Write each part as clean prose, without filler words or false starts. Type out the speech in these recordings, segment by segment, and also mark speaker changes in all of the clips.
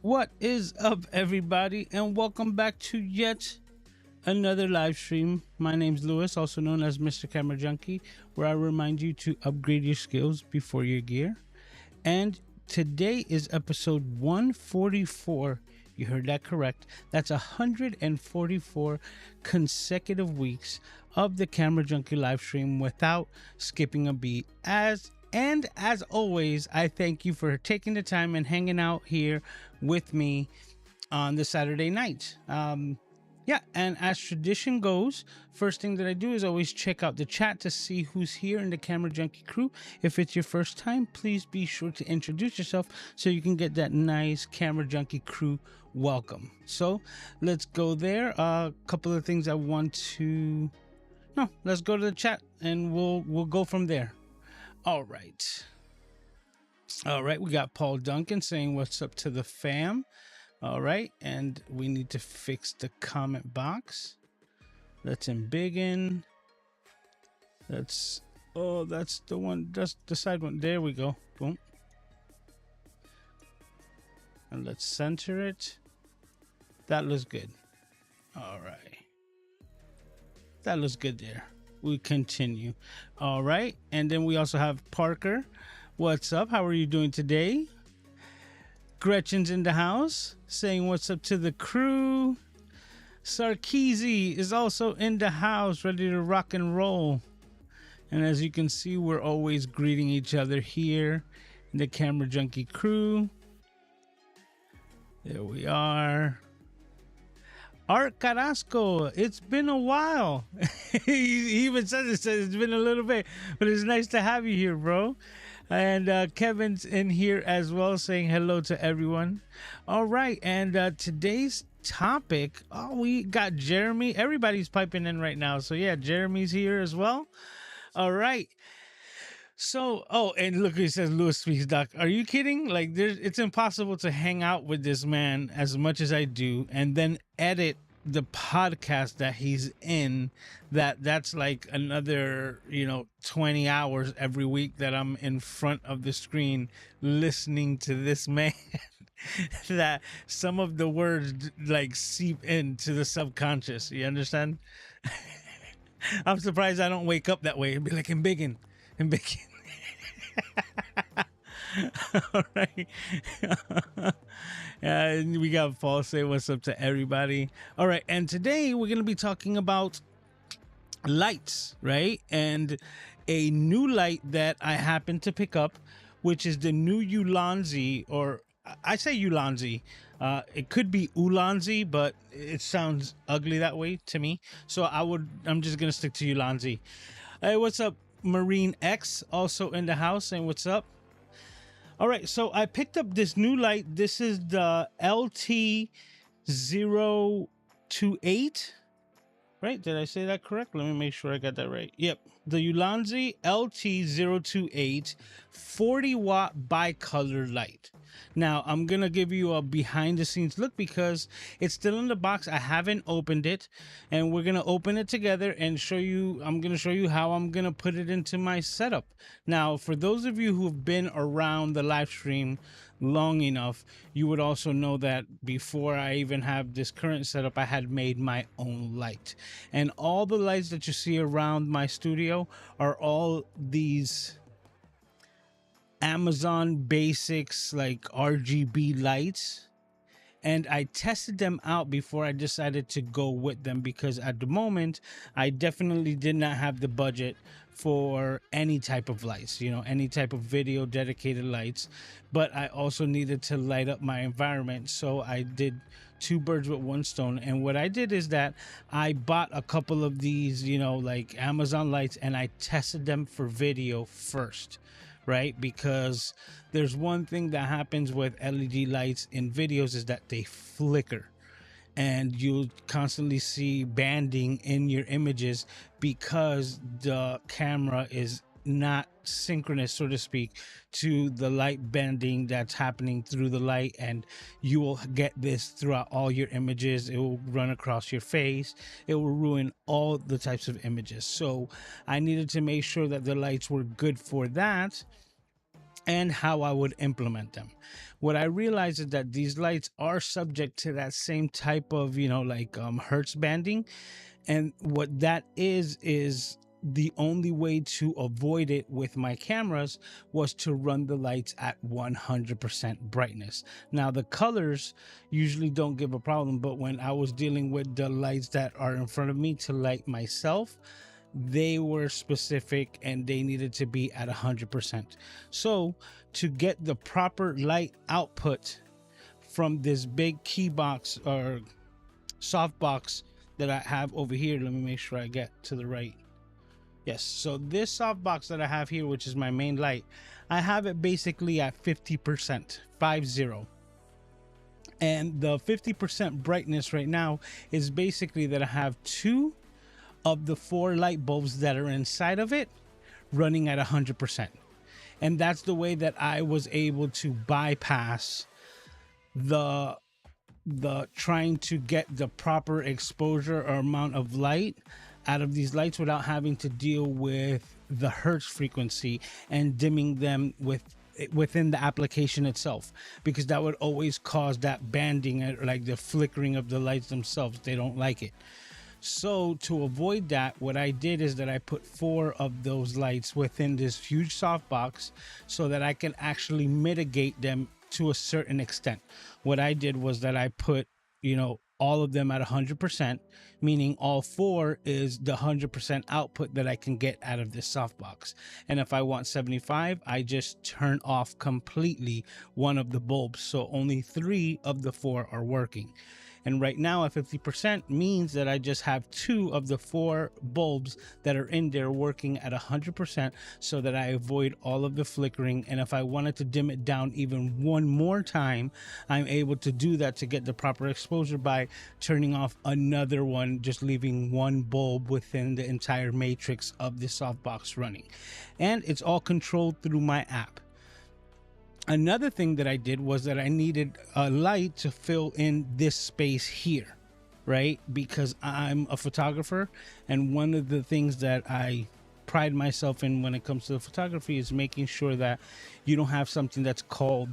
Speaker 1: What is up, everybody, and welcome back to yet another live stream. My name's Lewis, also known as Mr. Camera Junkie, where I remind you to upgrade your skills before your gear. And today is episode 144. You heard that correct. That's 144 consecutive weeks of the Camera Junkie live stream without skipping a beat. As always, I thank you for taking the time and hanging out here with me on the Saturday night. Yeah, and as tradition goes, first thing that I do is always check out the chat to see who's here in the Camera Junkie crew. If it's your first time, please be sure to introduce yourself so you can get that nice Camera Junkie crew welcome. So let's go there. A couple of things I want to... No, let's go to the chat and we'll go from there. All right, we got Paul Duncan saying what's up to the fam. All right, and we need to fix the comment box. Let's embiggen. That's the one, that's the side one. There we go. Boom. And let's center it. That looks good. All right. That looks good there. We continue. All right, and then we also have Parker. What's up? How are you doing today? Gretchen's in the house saying what's up to the crew. Sarkeezy is also in the house, ready to rock and roll. And as you can see, we're always greeting each other here in the Camera Junkie crew. There we are. Art Carrasco, it's been a while. He even says it's been a little bit, but it's nice to have you here, bro. And Kevin's in here as well, saying hello to everyone. All right, and today's topic, we got Jeremy. Everybody's piping in right now, so yeah, Jeremy's here as well. All right. So, and look, he says Lewis speaks doc. Are you kidding? Like, it's impossible to hang out with this man as much as I do and then edit the podcast that he's in. That's like another, 20 hours every week that I'm in front of the screen listening to this man. That some of the words like seep into the subconscious. You understand? I'm surprised I don't wake up that way and be like, embiggen. All right. And we got Paul say what's up to everybody. All right, and today we're going to be talking about lights, right? And a new light that I happened to pick up, which is the new Ulanzi, or I say Ulanzi. It could be Ulanzi, but it sounds ugly that way to me. So I'm just going to stick to Ulanzi. Hey, what's up? Marine X also in the house, and what's up? All right, so I picked up this new light. This is the LT028, right? Did I say that correct? Let me make sure I got that right. Yep, the Ulanzi LT028 40-watt bicolor light. Now, I'm going to give you a behind-the-scenes look because it's still in the box. I haven't opened it, and we're going to open it together and show you. I'm going to show you how I'm going to put it into my setup. Now, for those of you who have been around the live stream long enough, you would also know that before I even have this current setup, I had made my own light. And all the lights that you see around my studio are all these Amazon Basics like RGB lights, and I tested them out before I decided to go with them because at the moment I definitely did not have the budget for any type of lights, any type of video dedicated lights, but I also needed to light up my environment. So I did two birds with one stone, and what I did is that I bought a couple of these like Amazon lights, and I tested them for video first, right? Because there's one thing that happens with LED lights in videos is that they flicker, and you'll constantly see banding in your images because the camera is not synchronous, so to speak, to the light bending that's happening through the light, and you will get this throughout all your images. It will run across your face. It will ruin all the types of images. So I needed to make sure that the lights were good for that. and how I would implement them. What I realized is that these lights are subject to that same type of, like hertz banding. And what that is the only way to avoid it with my cameras was to run the lights at 100% brightness. Now, the colors usually don't give a problem, but when I was dealing with the lights that are in front of me to light myself, they were specific and they needed to be at 100%. So to get the proper light output from this big key box or soft box that I have over here, let me make sure I get to the right. Yes, so this soft box that I have here, which is my main light, I have it basically at 50%, 50. And the 50% brightness right now is basically that I have 2 of the 4 light bulbs that are inside of it running at 100%. And that's the way that I was able to bypass the trying to get the proper exposure or amount of light out of these lights without having to deal with the hertz frequency and dimming them within the application itself, because that would always cause that banding, like the flickering of the lights themselves. They don't like it. So to avoid that, what I did is that I put 4 of those lights within this huge softbox so that I can actually mitigate them to a certain extent. What I did was that I put, all of them at 100%, meaning all 4 is the 100% output that I can get out of this softbox. And if I want 75, I just turn off completely one of the bulbs. So only 3 of the 4 are working. And right now at 50% means that I just have 2 of the 4 bulbs that are in there working at 100% so that I avoid all of the flickering. And if I wanted to dim it down even one more time, I'm able to do that to get the proper exposure by turning off another one, just leaving 1 bulb within the entire matrix of the softbox running. And it's all controlled through my app. Another thing that I did was that I needed a light to fill in this space here, right? Because I'm a photographer, and one of the things that I pride myself in when it comes to photography is making sure that you don't have something that's called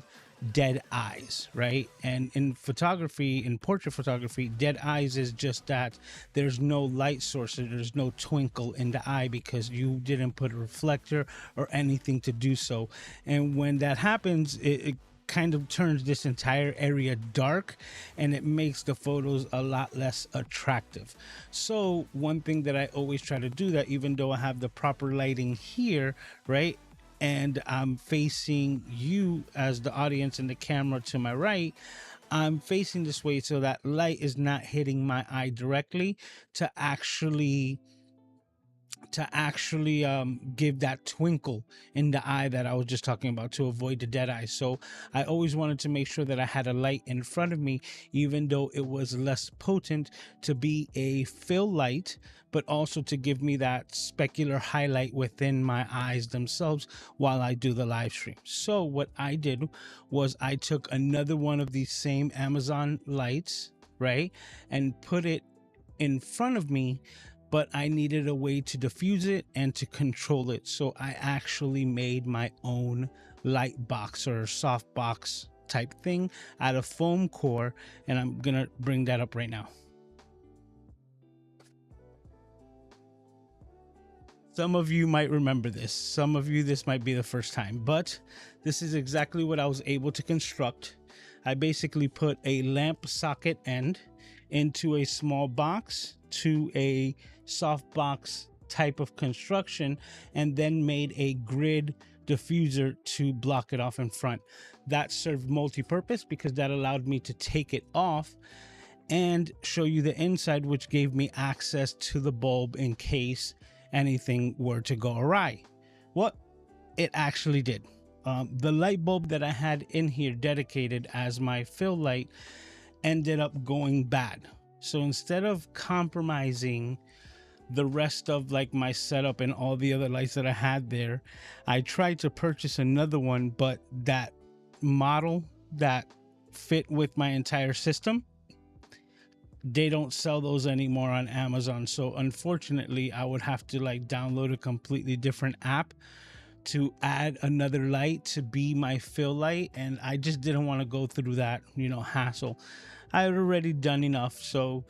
Speaker 1: dead eyes, right? And in photography, in portrait photography, dead eyes is just that there's no light source, there's no twinkle in the eye because you didn't put a reflector or anything to do so. And when that happens, it kind of turns this entire area dark and it makes the photos a lot less attractive. So one thing that I always try to do, that even though I have the proper lighting here, right, and I'm facing you as the audience and the camera to my right, I'm facing this way so that light is not hitting my eye directly to actually give that twinkle in the eye that I was just talking about, to avoid the dead eye. So I always wanted to make sure that I had a light in front of me, even though it was less potent, to be a fill light, but also to give me that specular highlight within my eyes themselves while I do the live stream. So what I did was I took another one of these same Amazon lights, right, and put it in front of me, but I needed a way to diffuse it and to control it. So I actually made my own light box or soft box type thing out of foam core, and I'm gonna bring that up right now. Some of you might remember this. Some of you, this might be the first time, but this is exactly what I was able to construct. I basically put a lamp socket end into a small box to a softbox type of construction, and then made a grid diffuser to block it off in front. That served multi-purpose because that allowed me to take it off and show you the inside, which gave me access to the bulb in case anything were to go awry. What it actually did. The light bulb that I had in here dedicated as my fill light ended up going bad. So instead of compromising the rest of like my setup and all the other lights that I had there, I tried to purchase another one, but that model that fit with my entire system, they don't sell those anymore on Amazon. So unfortunately, I would have to like download a completely different app to add another light to be my fill light, and I just didn't want to go through that, hassle. I had already done enough, so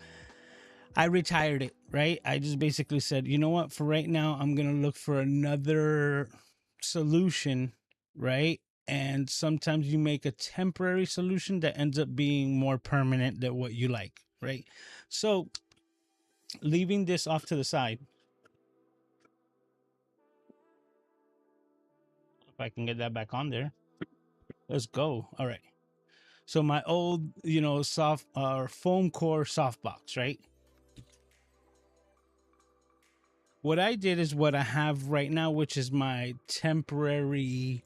Speaker 1: I retired it, right? I just basically said, you know what, for right now, I'm going to look for another solution, right? And sometimes you make a temporary solution that ends up being more permanent than what you like, right? So, leaving this off to the side, if I can get that back on there, let's go. All right. So, my old, soft or foam core softbox, right? What I did is what I have right now, which is my temporary,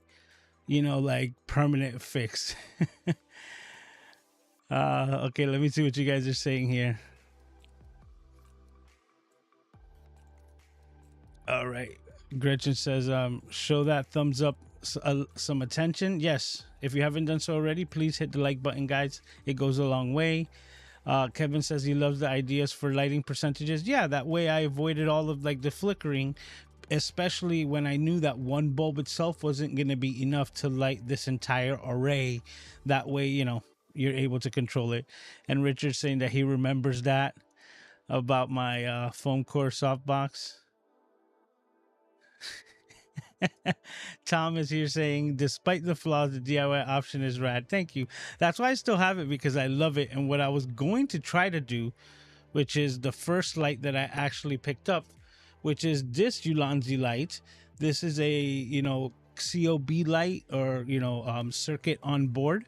Speaker 1: like permanent fix. Okay, let me see what you guys are saying here. All right. Gretchen says, show that thumbs up some attention. Yes. If you haven't done so already, please hit the like button, guys. It goes a long way. Kevin says he loves the ideas for lighting percentages. Yeah, that way I avoided all of like the flickering, especially when I knew that one bulb itself wasn't going to be enough to light this entire array. That way, you're able to control it. And Richard's saying that he remembers that about my foam core softbox. Tom is here saying, despite the flaws, the DIY option is rad. Thank you. That's why I still have it, because I love it. And what I was going to try to do, which is the first light that I actually picked up, which is this Ulanzi light. This is a, COB light, or, circuit on board,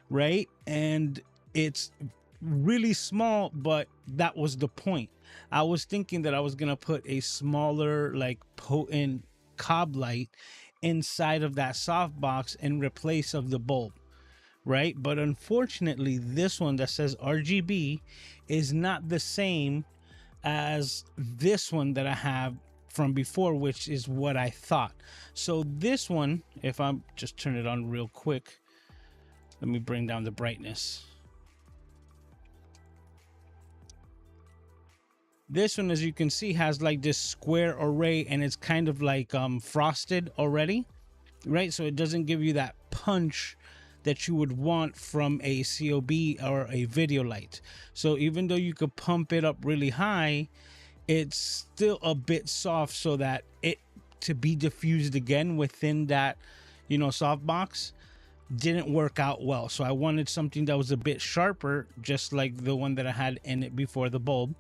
Speaker 1: right? And it's really small, but that was the point. I was thinking that I was going to put a smaller, like potent COB light inside of that softbox in replace of the bulb, right? But unfortunately, this one that says RGB is not the same as this one that I have from before, which is what I thought. So this one, if I'm just turn it on real quick, let me bring down the brightness. This one, as you can see, has like this square array, and it's kind of like frosted already, right? So it doesn't give you that punch that you would want from a COB or a video light. So even though you could pump it up really high, it's still a bit soft, so that it to be diffused again within that, softbox didn't work out well. So I wanted something that was a bit sharper, just like the one that I had in it before the bulb,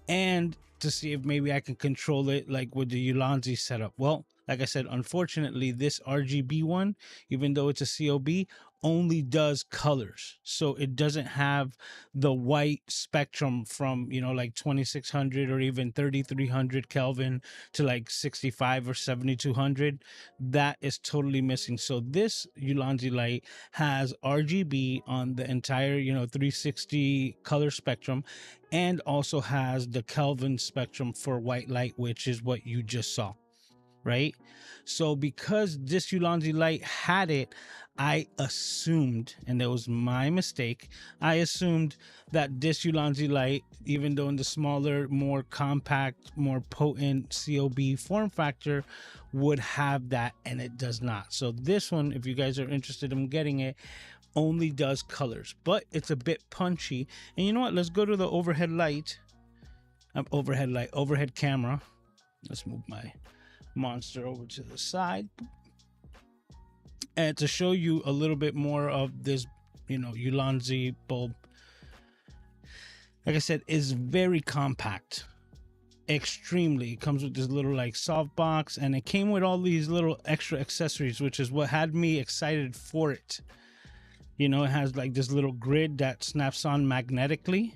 Speaker 1: and to see if maybe I can control it like with the Ulanzi setup. Well, like I said, unfortunately, this RGB one, even though it's a COB, only does colors. So it doesn't have the white spectrum from, like 2600 or even 3300 Kelvin to like 65 or 7200. That is totally missing. So this Ulanzi light has RGB on the entire, 360 color spectrum, and also has the Kelvin spectrum for white light, which is what you just saw, right? So because this Ulanzi light had it, I assumed, and that was my mistake, I assumed that this Ulanzi light, even though in the smaller, more compact, more potent COB form factor, would have that, and it does not. So this one, if you guys are interested in getting it, only does colors, but it's a bit punchy. And you know what, let's go to the overhead light, overhead camera. Let's move my monster over to the side, and to show you a little bit more of this, Ulanzi bulb. Like I said, is very compact, extremely. It comes with this little like soft box, and it came with all these little extra accessories, which is what had me excited for it. It has like this little grid that snaps on magnetically.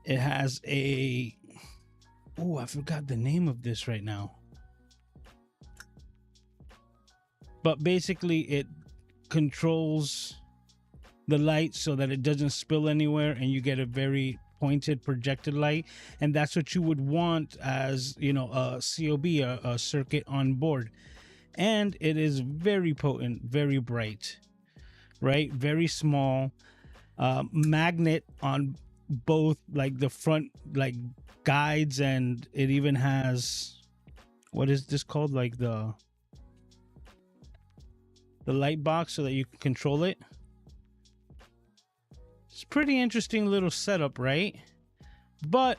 Speaker 1: It has a, oh, I forgot the name of this right now. But basically it controls the light so that it doesn't spill anywhere, and you get a very pointed projected light. And that's what you would want as, a COB, a circuit on board. And it is very potent, very bright, right? Very small, magnet on both like the front like guides, and it even has what is this called? Like the light box so that you can control it. It's pretty interesting little setup, right? But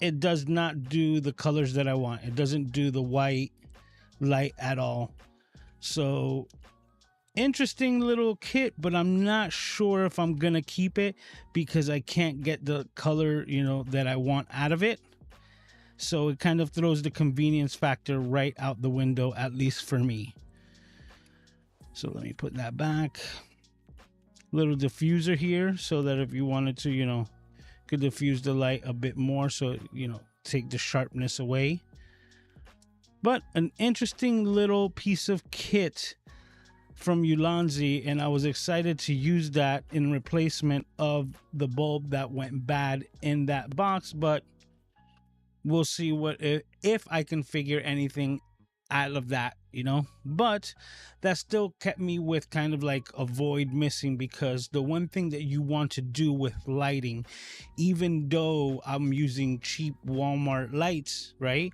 Speaker 1: it does not do the colors that I want. It doesn't do the white light at all. So interesting little kit, but I'm not sure if I'm gonna keep it because I can't get the color, you know, that I want out of it. So it kind of throws the convenience factor right out the window, at least for me. So let me put that back. Little diffuser here so that if you wanted to, you know, could diffuse the light a bit more, so, you know, take the sharpness away. But an interesting little piece of kit from Ulanzi, and I was excited to use that in replacement of the bulb that went bad in that box. But we'll see what if I can figure anything out of that, you know. But that still kept me with kind of like a void missing, because the one thing that you want to do with lighting, even though I'm using cheap Walmart lights, right,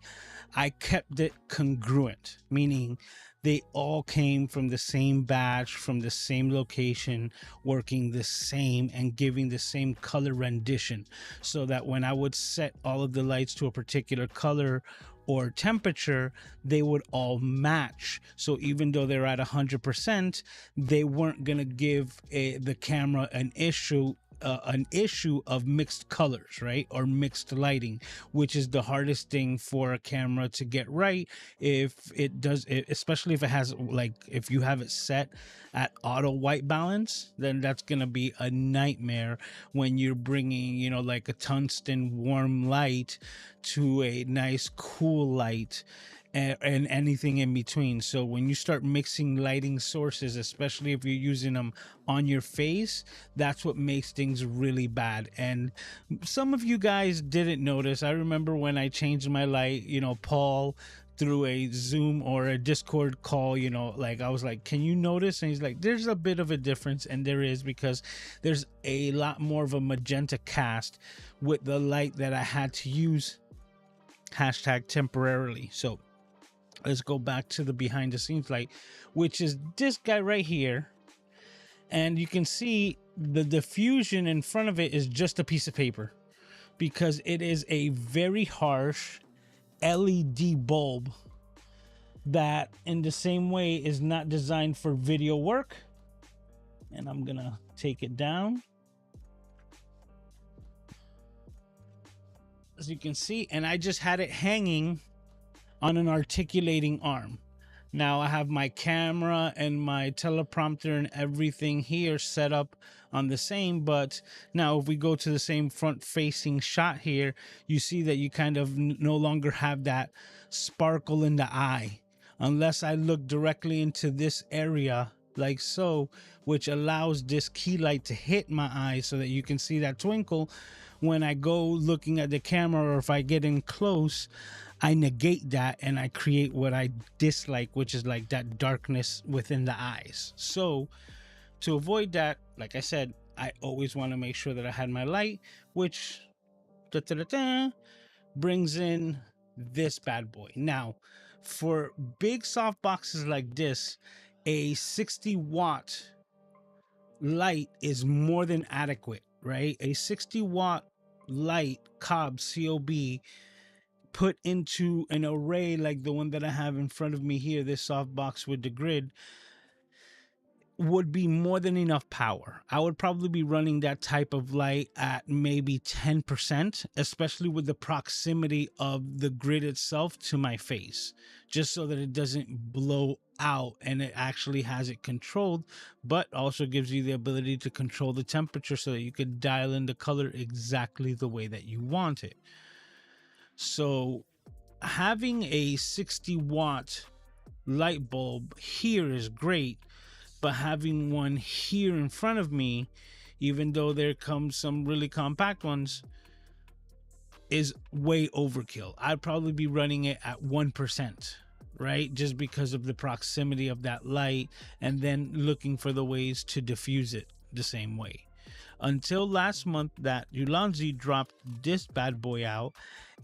Speaker 1: I kept it congruent, meaning they all came from the same batch, from the same location, working the same and giving the same color rendition, so that when I would set all of the lights to a particular color or temperature, they would all match. So even though they're at 100%, they weren't gonna give the camera an issue of mixed colors, right, or mixed lighting, which is the hardest thing for a camera to get right. If it does, especially if it has, like, if you have it set at auto white balance, then that's gonna be a nightmare when you're bringing, you know, like a tungsten warm light to a nice cool light, and anything in between. So when you start mixing lighting sources, especially if you're using them on your face, that's what makes things really bad. And some of you guys didn't notice. I remember when I changed my light, you know, Paul, through a Zoom or a Discord call, you know, like I was like, can you notice? And he's like, there's a bit of a difference. And there is, because there's a lot more of a magenta cast with the light that I had to use #temporarily. So let's go back to the behind the scenes light, which is this guy right here. And you can see the diffusion in front of it is just a piece of paper, because it is a very harsh LED bulb that in the same way is not designed for video work. And I'm gonna take it down, as you can see, and I just had it hanging on an articulating arm. Now I have my camera and my teleprompter and everything here set up on the same, but now if we go to the same front facing shot here, you see that you kind of no longer have that sparkle in the eye, unless I look directly into this area like so, which allows this key light to hit my eye so that you can see that twinkle. When I go looking at the camera, or if I get in close, I negate that and I create what I dislike, which is like that darkness within the eyes. So to avoid that, like I said, I always want to make sure that I had my light, which brings in this bad boy. Now, for big soft boxes like this, a 60-watt light is more than adequate, right? A 60-watt light, COB, put into an array like the one that I have in front of me here, this soft box with the grid, would be more than enough power. I would probably be running that type of light at maybe 10%, especially with the proximity of the grid itself to my face, just so that it doesn't blow out and it actually has it controlled, but also gives you the ability to control the temperature so that you could dial in the color exactly the way that you want it. So having a 60-watt light bulb here is great, but having one here in front of me, even though there comes some really compact ones, is way overkill. I'd probably be running it at 1%, right? Just because of the proximity of that light, and then looking for the ways to diffuse it the same way. until last month that Ulanzi dropped this bad boy out.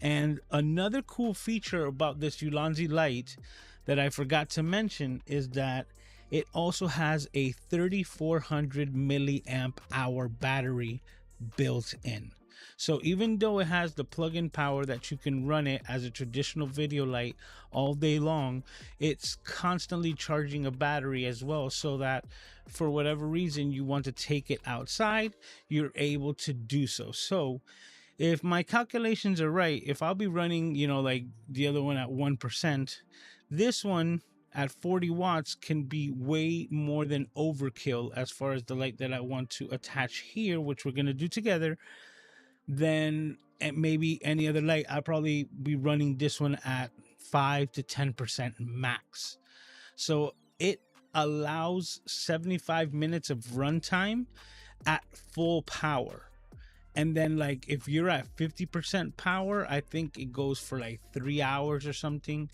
Speaker 1: And another cool feature about this Ulanzi light that I forgot to mention is that it also has a 3400 milliamp hour battery built in. So even though it has the plug-in power that you can run it as a traditional video light all day long, it's constantly charging a battery as well, so that for whatever reason you want to take it outside, you're able to do so. So if my calculations are right, if I'll be running, like the other one at 1%, this one at 40 watts can be way more than overkill as far as the light that I want to attach here, which we're going to do together, than maybe any other light. I'll probably be running this one at 5 to 10% max. So it allows 75 minutes of runtime at full power. And then like if you're at 50% power, I think it goes for like 3 hours or something.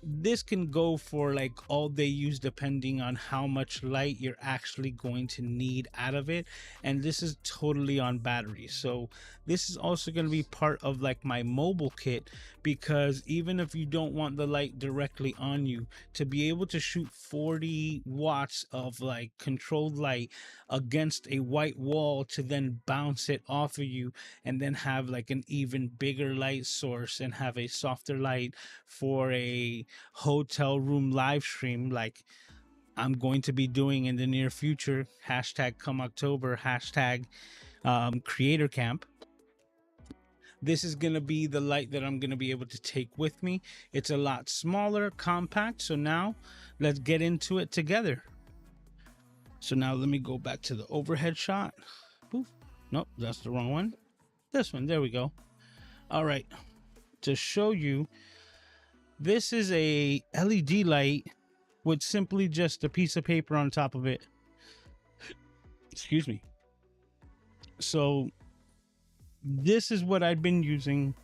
Speaker 1: This can go for like all day use depending on how much light you're actually going to need out of it. And this is totally on battery. So this is also going to be part of like my mobile kit, because even if you don't want the light directly on you, to be able to shoot 40 watts of like controlled light against a white wall to then bounce it off of you, and then have like an even bigger light source and have a softer light for a hotel room live stream like I'm going to be doing in the near future, hashtag come October, hashtag creator camp. This is going to be the light that I'm going to be able to take with me. It's a lot smaller, compact. So now let's get into it together. So now let me go back to the overhead shot. Poof. Nope, that's the wrong one. This one, there we go. All right, to show you, this is a LED light with simply just a piece of paper on top of it. Excuse me. So this is what I've been using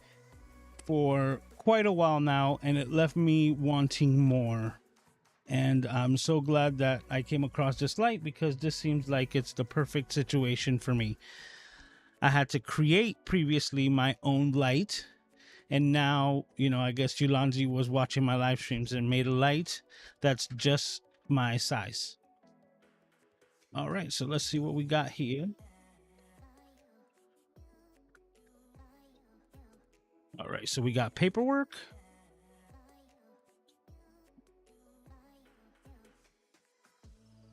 Speaker 1: for quite a while now, and it left me wanting more. And I'm so glad that I came across this light, because this seems like it's the perfect situation for me. I had to create previously my own light, and now, I guess Ulanzi was watching my live streams and made a light that's just my size. All right, so let's see what we got here. All right, so we got paperwork.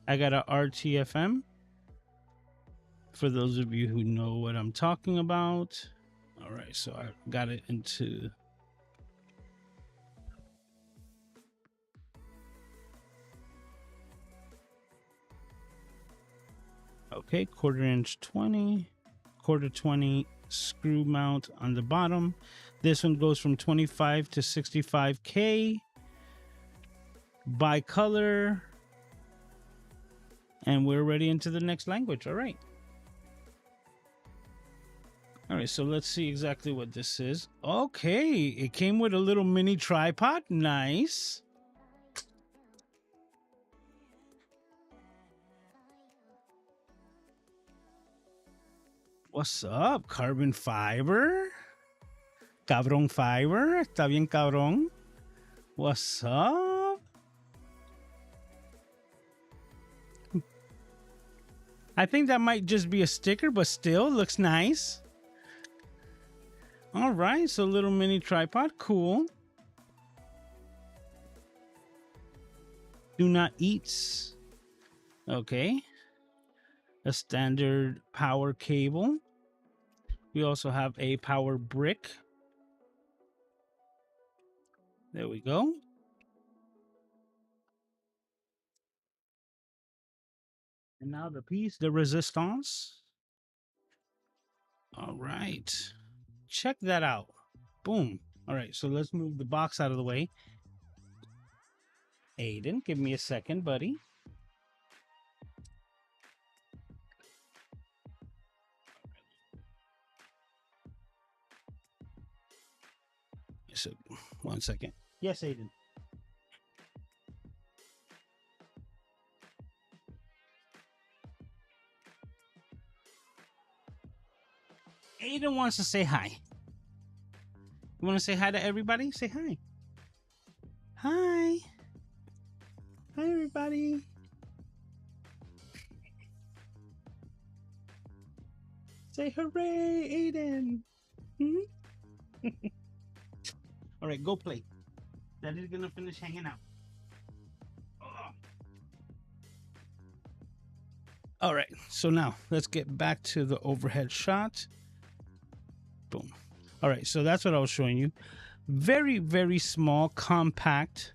Speaker 1: I got a RTFM, for those of you who know what I'm talking about. All right, so I got it into... Okay, 1/4 inch 20, 1/4 20 screw mount on the bottom. This one goes from 25 to 65K. Bicolor. And we're ready into the next language. All right. All right, so let's see exactly what this is. Okay, it came with a little mini tripod. Nice. What's up, carbon fiber? Cabrón fiber. Está bien cabrón. What's up? I think that might just be a sticker, but still looks nice. All right, so little mini tripod, cool. Do not eat. Okay. A standard power cable. We also have a power brick. There we go. And now the piece, the resistance. All right. Check that out. Boom. All right, so let's move the box out of the way. Aiden, give me a second, buddy. So, 1 second. Yes, Aiden. Aiden wants to say hi. You want to say hi to everybody? Say hi. Hi. Hi, everybody. Say hooray, Aiden. Hmm? All right, go play. Daddy's going to finish hanging out. Oh. All right, so now let's get back to the overhead shot. Boom. All right, so that's what I was showing you. Very, very small, compact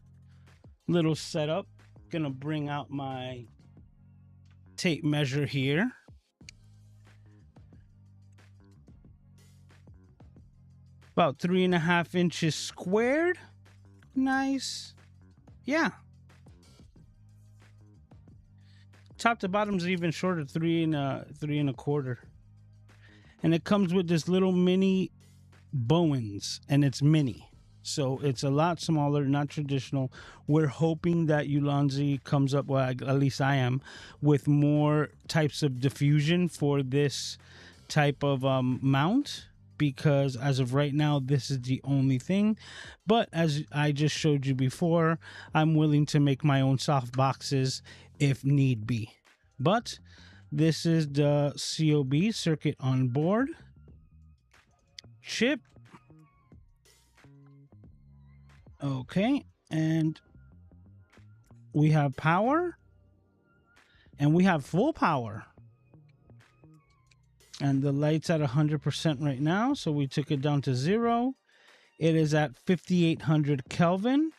Speaker 1: little setup. Gonna bring out my tape measure here. About 3.5 inches squared. Nice. Yeah. Top to bottom's even shorter, 3.25. And it comes with this little mini Bowens, and it's mini. So it's a lot smaller, not traditional. We're hoping that Ulanzi comes up, well, at least I am, with more types of diffusion for this type of mount, because as of right now, this is the only thing. But as I just showed you before, I'm willing to make my own soft boxes if need be. But this is the COB circuit on board. Chip. Okay, and we have power, and we have full power. And the light's at 100% right now, so we took it down to 0. It is at 5800 Kelvin.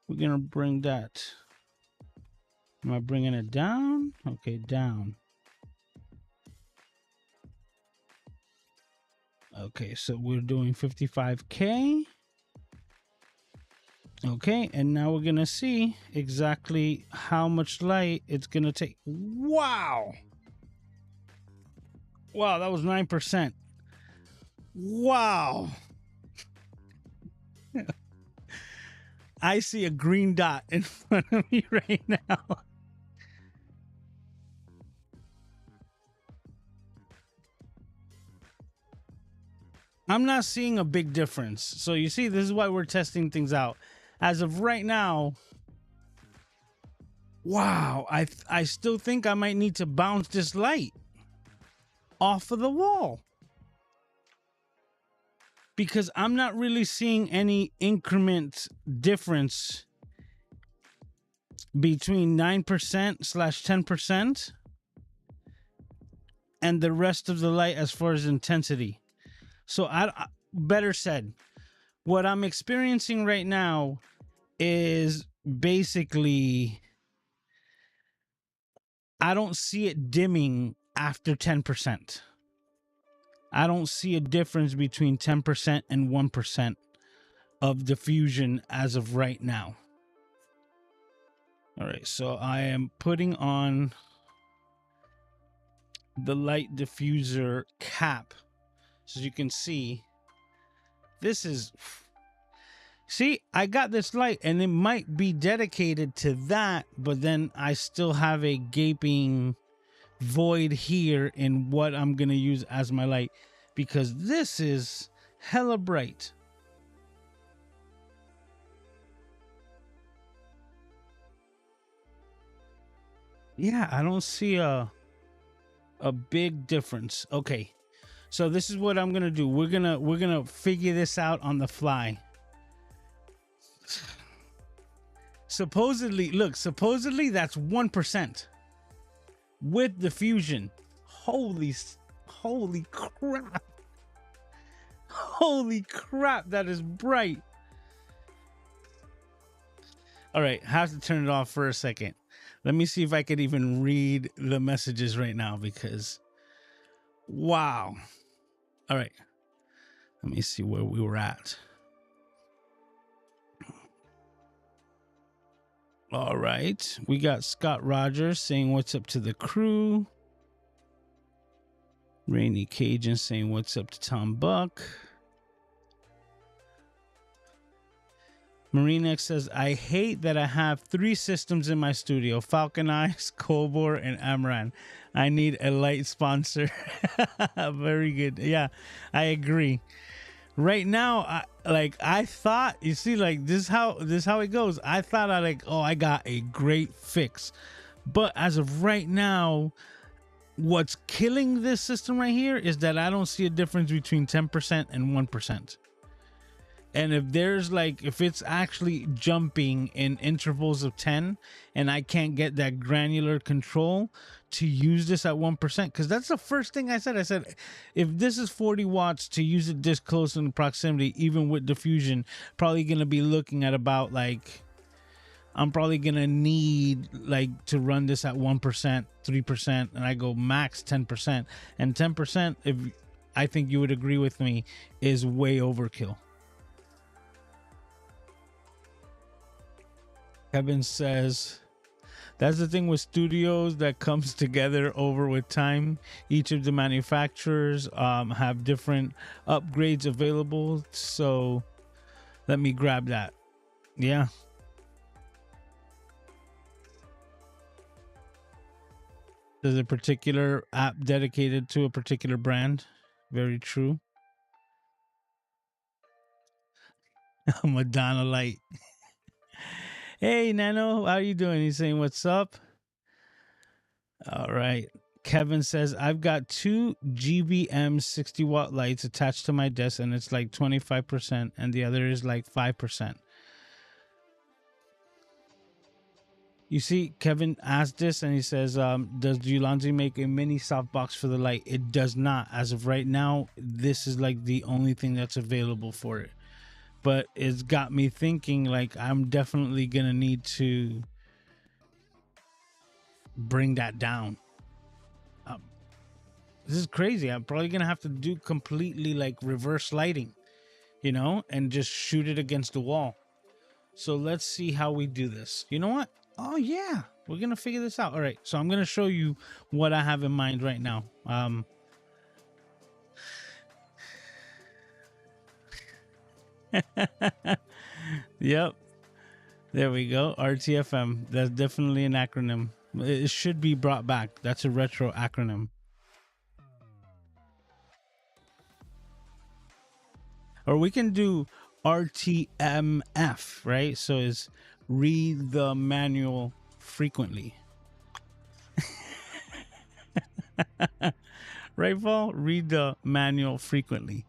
Speaker 1: We're gonna bring that. Am I bringing it down? Okay, down. Okay, so we're doing 55K. Okay, and now we're gonna see exactly how much light it's gonna take. Wow! Wow, that was 9%. Wow! I see a green dot in front of me right now. I'm not seeing a big difference. So you see, this is why we're testing things out. As of right now, wow, I still think I might need to bounce this light off of the wall, because I'm not really seeing any increment difference between 9%/10% and the rest of the light as far as intensity. So I better said, what I'm experiencing right now is basically, I don't see it dimming after 10%. I don't see a difference between 10% and 1% of diffusion as of right now. All right, so I am putting on the light diffuser cap. So as you can see, this is, see, I got this light and it might be dedicated to that, but then I still have a gaping void here in what I'm going to use as my light, because this is hella bright. Yeah, I don't see a big difference. Okay. So this is what I'm going to do. We're going to figure this out on the fly. Supposedly, look, supposedly that's 1% with diffusion. Holy crap. Holy crap, that is bright. All right, I have to turn it off for a second. Let me see if I could even read the messages right now, because wow. All right. Let me see where we were at. All right. We got Scott Rogers saying what's up to the crew. Rainy Cajun saying what's up to Tom Buck. Marinex says, I hate that I have three systems in my studio: Falcon Eyes, Cobor, and Amran. I need a light sponsor. Very good. Yeah, I agree. Right now, I thought, you see, like this how it goes. I thought I got a great fix. But as of right now, what's killing this system right here is that I don't see a difference between 10% and 1%. And if it's actually jumping in intervals of 10 and I can't get that granular control to use this at 1%, because that's the first thing I said. I said, if this is 40 watts to use it this close in proximity, even with diffusion, probably going to be looking at about I'm probably going to need to run this at 1%, 3%, and I go max 10%. And 10%, if I think you would agree with me, is way overkill. Kevin says, that's the thing with studios that comes together over with time. Each of the manufacturers have different upgrades available. So let me grab that. Yeah. There's a particular app dedicated to a particular brand. Very true. Madonna Light. Hey, Nano, how you doing? He's saying, what's up? All right. Kevin says, I've got two GVM 60 watt lights attached to my desk, and it's like 25%, and the other is like 5%. You see, Kevin asked this, and he says, does Ulanzi make a mini softbox for the light? It does not. As of right now, this is like the only thing that's available for it. But it's got me thinking, I'm definitely going to need to bring that down. This is crazy. I'm probably going to have to do completely reverse lighting, and just shoot it against the wall. So let's see how we do this. You know what? Oh, yeah. We're going to figure this out. All right. So I'm going to show you what I have in mind right now. Yep. There we go. RTFM. That's definitely an acronym. It should be brought back. That's a retro acronym. Or we can do RTMF, right? So it's read the manual frequently. Right, Paul? Read the manual frequently.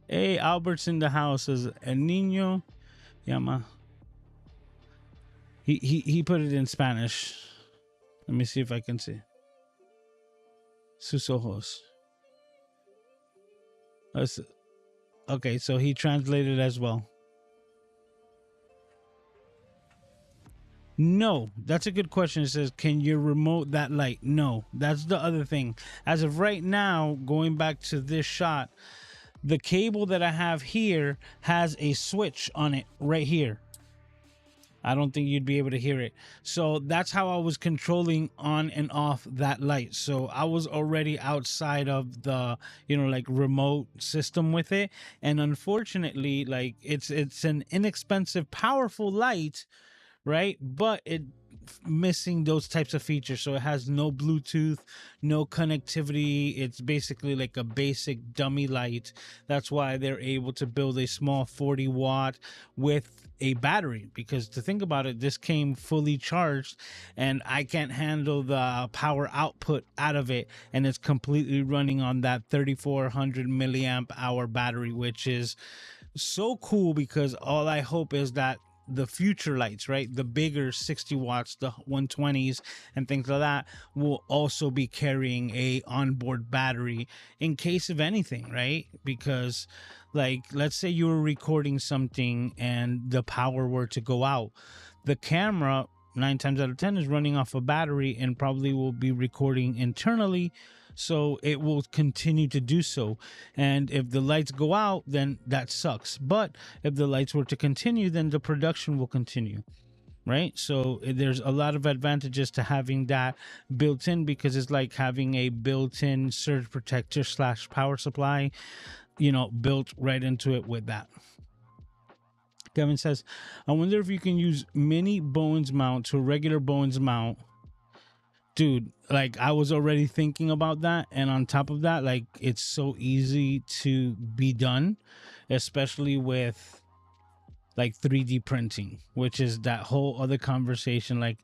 Speaker 1: Hey, Albert's in the house. As El Niño llama. He put it in Spanish. Let me see if I can see. Sus ojos. Okay, so he translated as well. No, that's a good question. It says, can you remote that light? No, that's the other thing. As of right now, going back to this shot, the cable that I have here has a switch on it right here. I don't think you'd be able to hear it. So that's how I was controlling on and off that light. So I was already outside of the, remote system with it. And unfortunately, it's an inexpensive, powerful light, right? But it missing those types of features. So it has no Bluetooth, no connectivity. It's basically like a basic dummy light. That's why they're able to build a small 40 watt with a battery, because to think about it, this came fully charged and I can't handle the power output out of it, and it's completely running on that 3400 milliamp hour battery, which is so cool, because all I hope is that the future lights, right, the bigger 60 watts, the 120s and things like that, will also be carrying a onboard battery in case of anything, right? Because let's say you were recording something and the power were to go out, the camera 9 times out of 10 is running off a battery and probably will be recording internally, so it will continue to do so. And if the lights go out, then that sucks. But if the lights were to continue, then the production will continue, right? So there's a lot of advantages to having that built in, because it's like having a built-in surge protector / power supply. you know, built right into it with that. Kevin says, I wonder if you can use mini Bowens mount to a regular Bowens mount. Dude, like I was already thinking about that. And on top of that, like it's so easy to be done, especially with like 3D printing, which is that whole other conversation. Like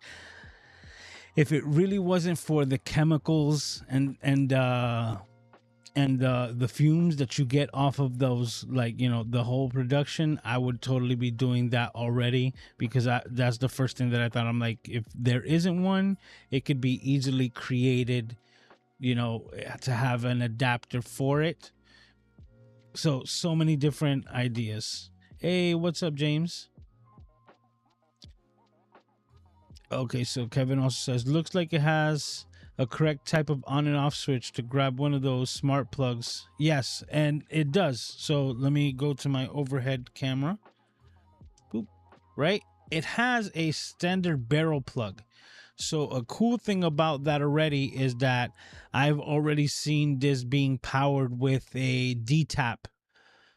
Speaker 1: if it really wasn't for the chemicals and the fumes that you get off of those, like, you know, the whole production, I would totally be doing that already, because that's the first thing that I thought. I'm like, if there isn't one, it could be easily created, you know, to have an adapter for it. So many different ideas. Hey, what's up, James? Okay, so Kevin also says, looks like it has a correct type of on and off switch to grab one of those smart plugs. Yes, and it does. So let me go to my overhead camera. Boop. Right? It has a standard barrel plug. So a cool thing about that already is that I've already seen this being powered with a D-tap,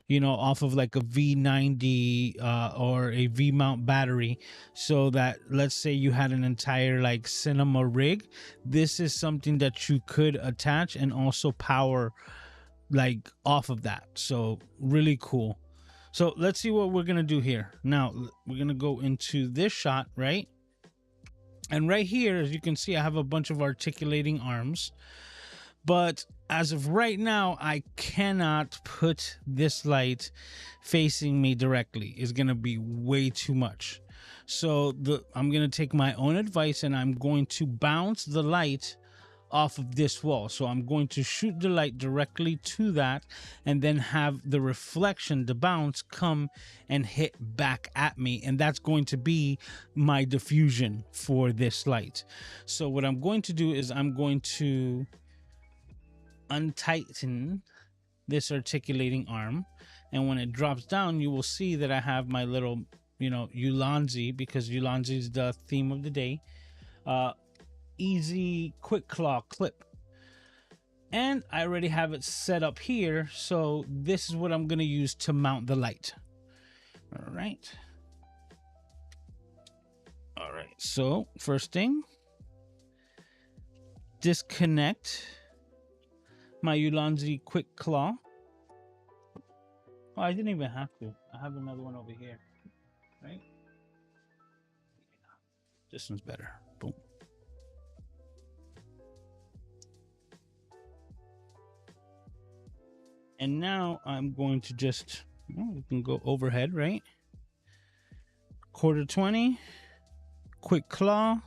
Speaker 1: you know, off of like a V90 or a V mount battery, so that let's say you had an entire like cinema rig, this is something that you could attach and also power like off of that. So really cool. So let's see what we're gonna do here. Now we're gonna go into this shot, right? And right here, as you can see, I have a bunch of articulating arms. But as of right now, I cannot put this light facing me directly. It's going to be way too much. So I'm going to take my own advice, and I'm going to bounce the light off of this wall. So I'm going to shoot the light directly to that, and then have the reflection, the bounce, come and hit back at me. And that's going to be my diffusion for this light. So what I'm going to do is I'm going to untighten this articulating arm, and when it drops down, you will see that I have my little, you know, Ulanzi, because Ulanzi is the theme of the day, easy quick claw clip, and I already have it set up here. So this is what I'm going to use to mount the light. All right, so first thing, disconnect my Ulanzi quick claw. Oh, I didn't even have to. I have another one over here, right? This one's better. Boom. And now I'm going to just, we can go overhead, right? 1/4-20, quick claw.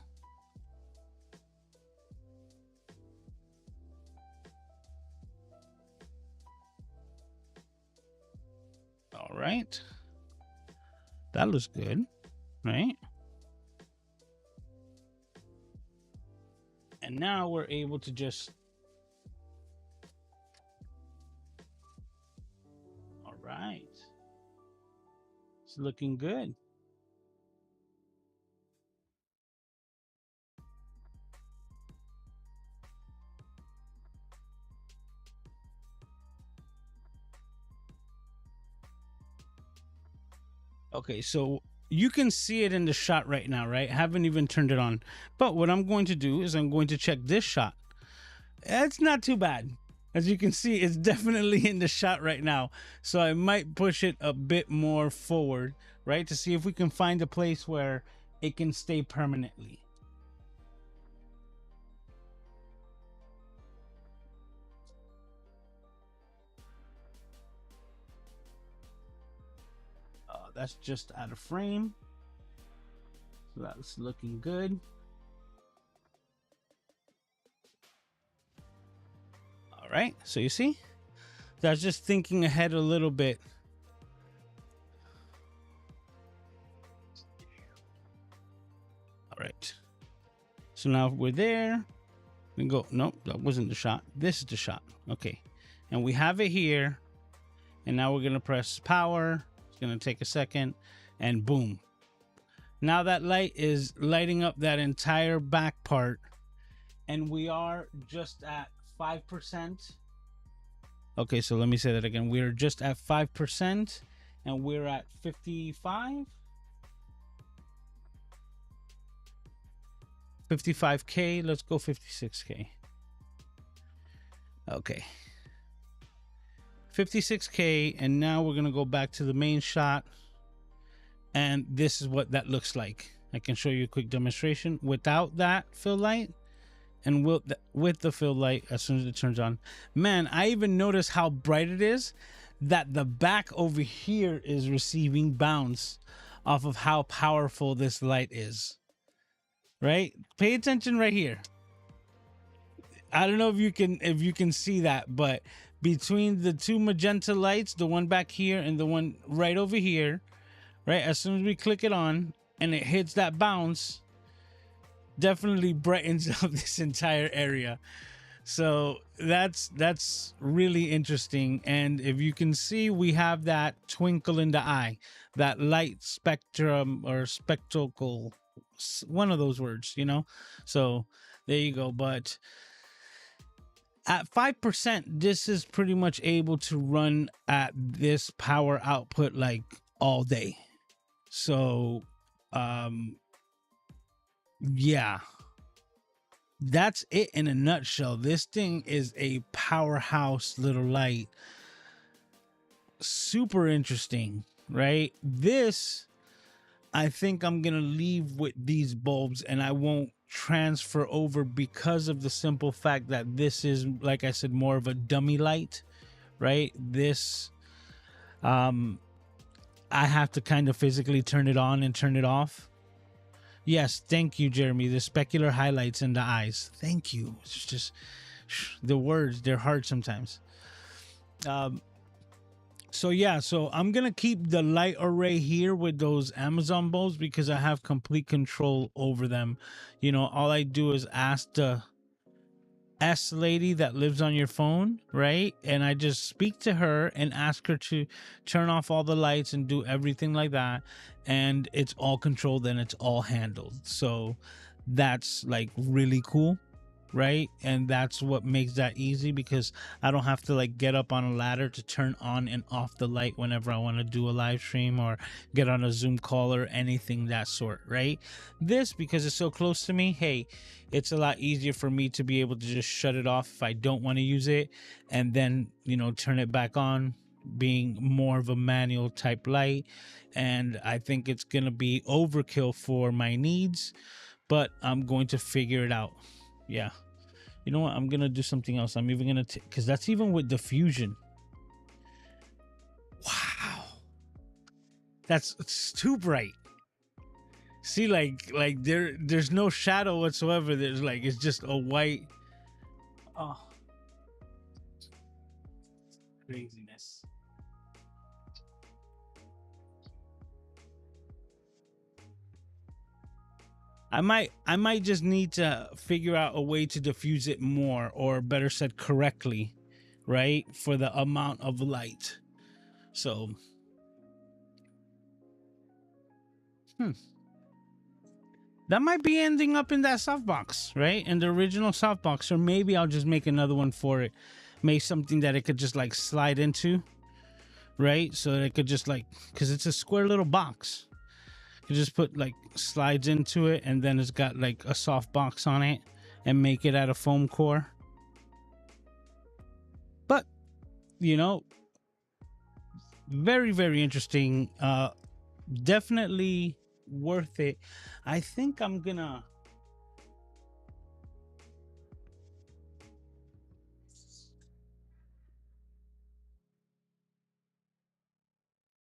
Speaker 1: All right, that looks good, right? And now we're able to just, all right, it's looking good. Okay, so you can see it in the shot right now, right? I haven't even turned it on. But what I'm going to do is I'm going to check this shot. It's not too bad. As you can see, it's definitely in the shot right now. So I might push it a bit more forward, right? To see if we can find a place where it can stay permanently. That's just out of frame. So that's looking good. All right, so you see, that's just thinking ahead a little bit. All right, so now we're there. We go, nope, that wasn't the shot. This is the shot. Okay, and we have it here. And now we're gonna press power. It's gonna take a second, and boom. Now that light is lighting up that entire back part, and we are just at 5%. Okay, so let me say that again. We're just at 5% and we're at 55. 55K. Let's go 56K. Okay. 56K. And now we're going to go back to the main shot. And this is what that looks like. I can show you a quick demonstration without that fill light and with the fill light as soon as it turns on. Man, I even notice how bright it is, that the back over here is receiving bounce off of how powerful this light is. Right? Pay attention right here. I don't know if you can see that, but between the two magenta lights, the one back here and the one right over here, right? As soon as we click it on and it hits that bounce, definitely brightens up this entire area. So that's really interesting. And if you can see, we have that twinkle in the eye, that light spectrum or spectacle, one of those words, you know. So there you go. But at 5%, this is pretty much able to run at this power output like all day. So yeah, that's it in a nutshell. This thing is a powerhouse little light. Super interesting, right? This, I think I'm gonna leave with these bulbs and I won't transfer over because of the simple fact that this is, like I said, more of a dummy light, right? This I have to kind of physically turn it on and turn it off. Yes, thank you, Jeremy. The specular highlights in the eyes. Thank you. It's just the words, they're hard sometimes. So yeah, so I'm gonna keep the light array here with those Amazon bulbs because I have complete control over them. You know, all I do is ask the S lady that lives on your phone, right? And I just speak to her and ask her to turn off all the lights and do everything like that. And it's all controlled and it's all handled. So that's like really cool, right? And that's what makes that easy because I don't have to like get up on a ladder to turn on and off the light whenever I want to do a live stream or get on a Zoom call or anything that sort, right? This, because it's so close to me, hey, it's a lot easier for me to be able to just shut it off if I don't want to use it and then, you know, turn it back on, being more of a manual type light. And I think it's going to be overkill for my needs, but I'm going to figure it out. Yeah. You know what? I'm going to do something else. I'm even going to, because that's even with diffusion. Wow. It's too bright. See, like there's no shadow whatsoever. There's like, it's just a white. Oh. Craziness. I might just need to figure out a way to diffuse it more, or better said, correctly, right? For the amount of light. So, that might be ending up in that softbox, right? In the original softbox, or maybe I'll just make another one for it. Make something that it could just like slide into, right? So that it could just like, because it's a square little box. You just put like slides into it and then it's got like a soft box on it and make it out of foam core. But, you know, very, very interesting. Definitely worth it. I think I'm gonna.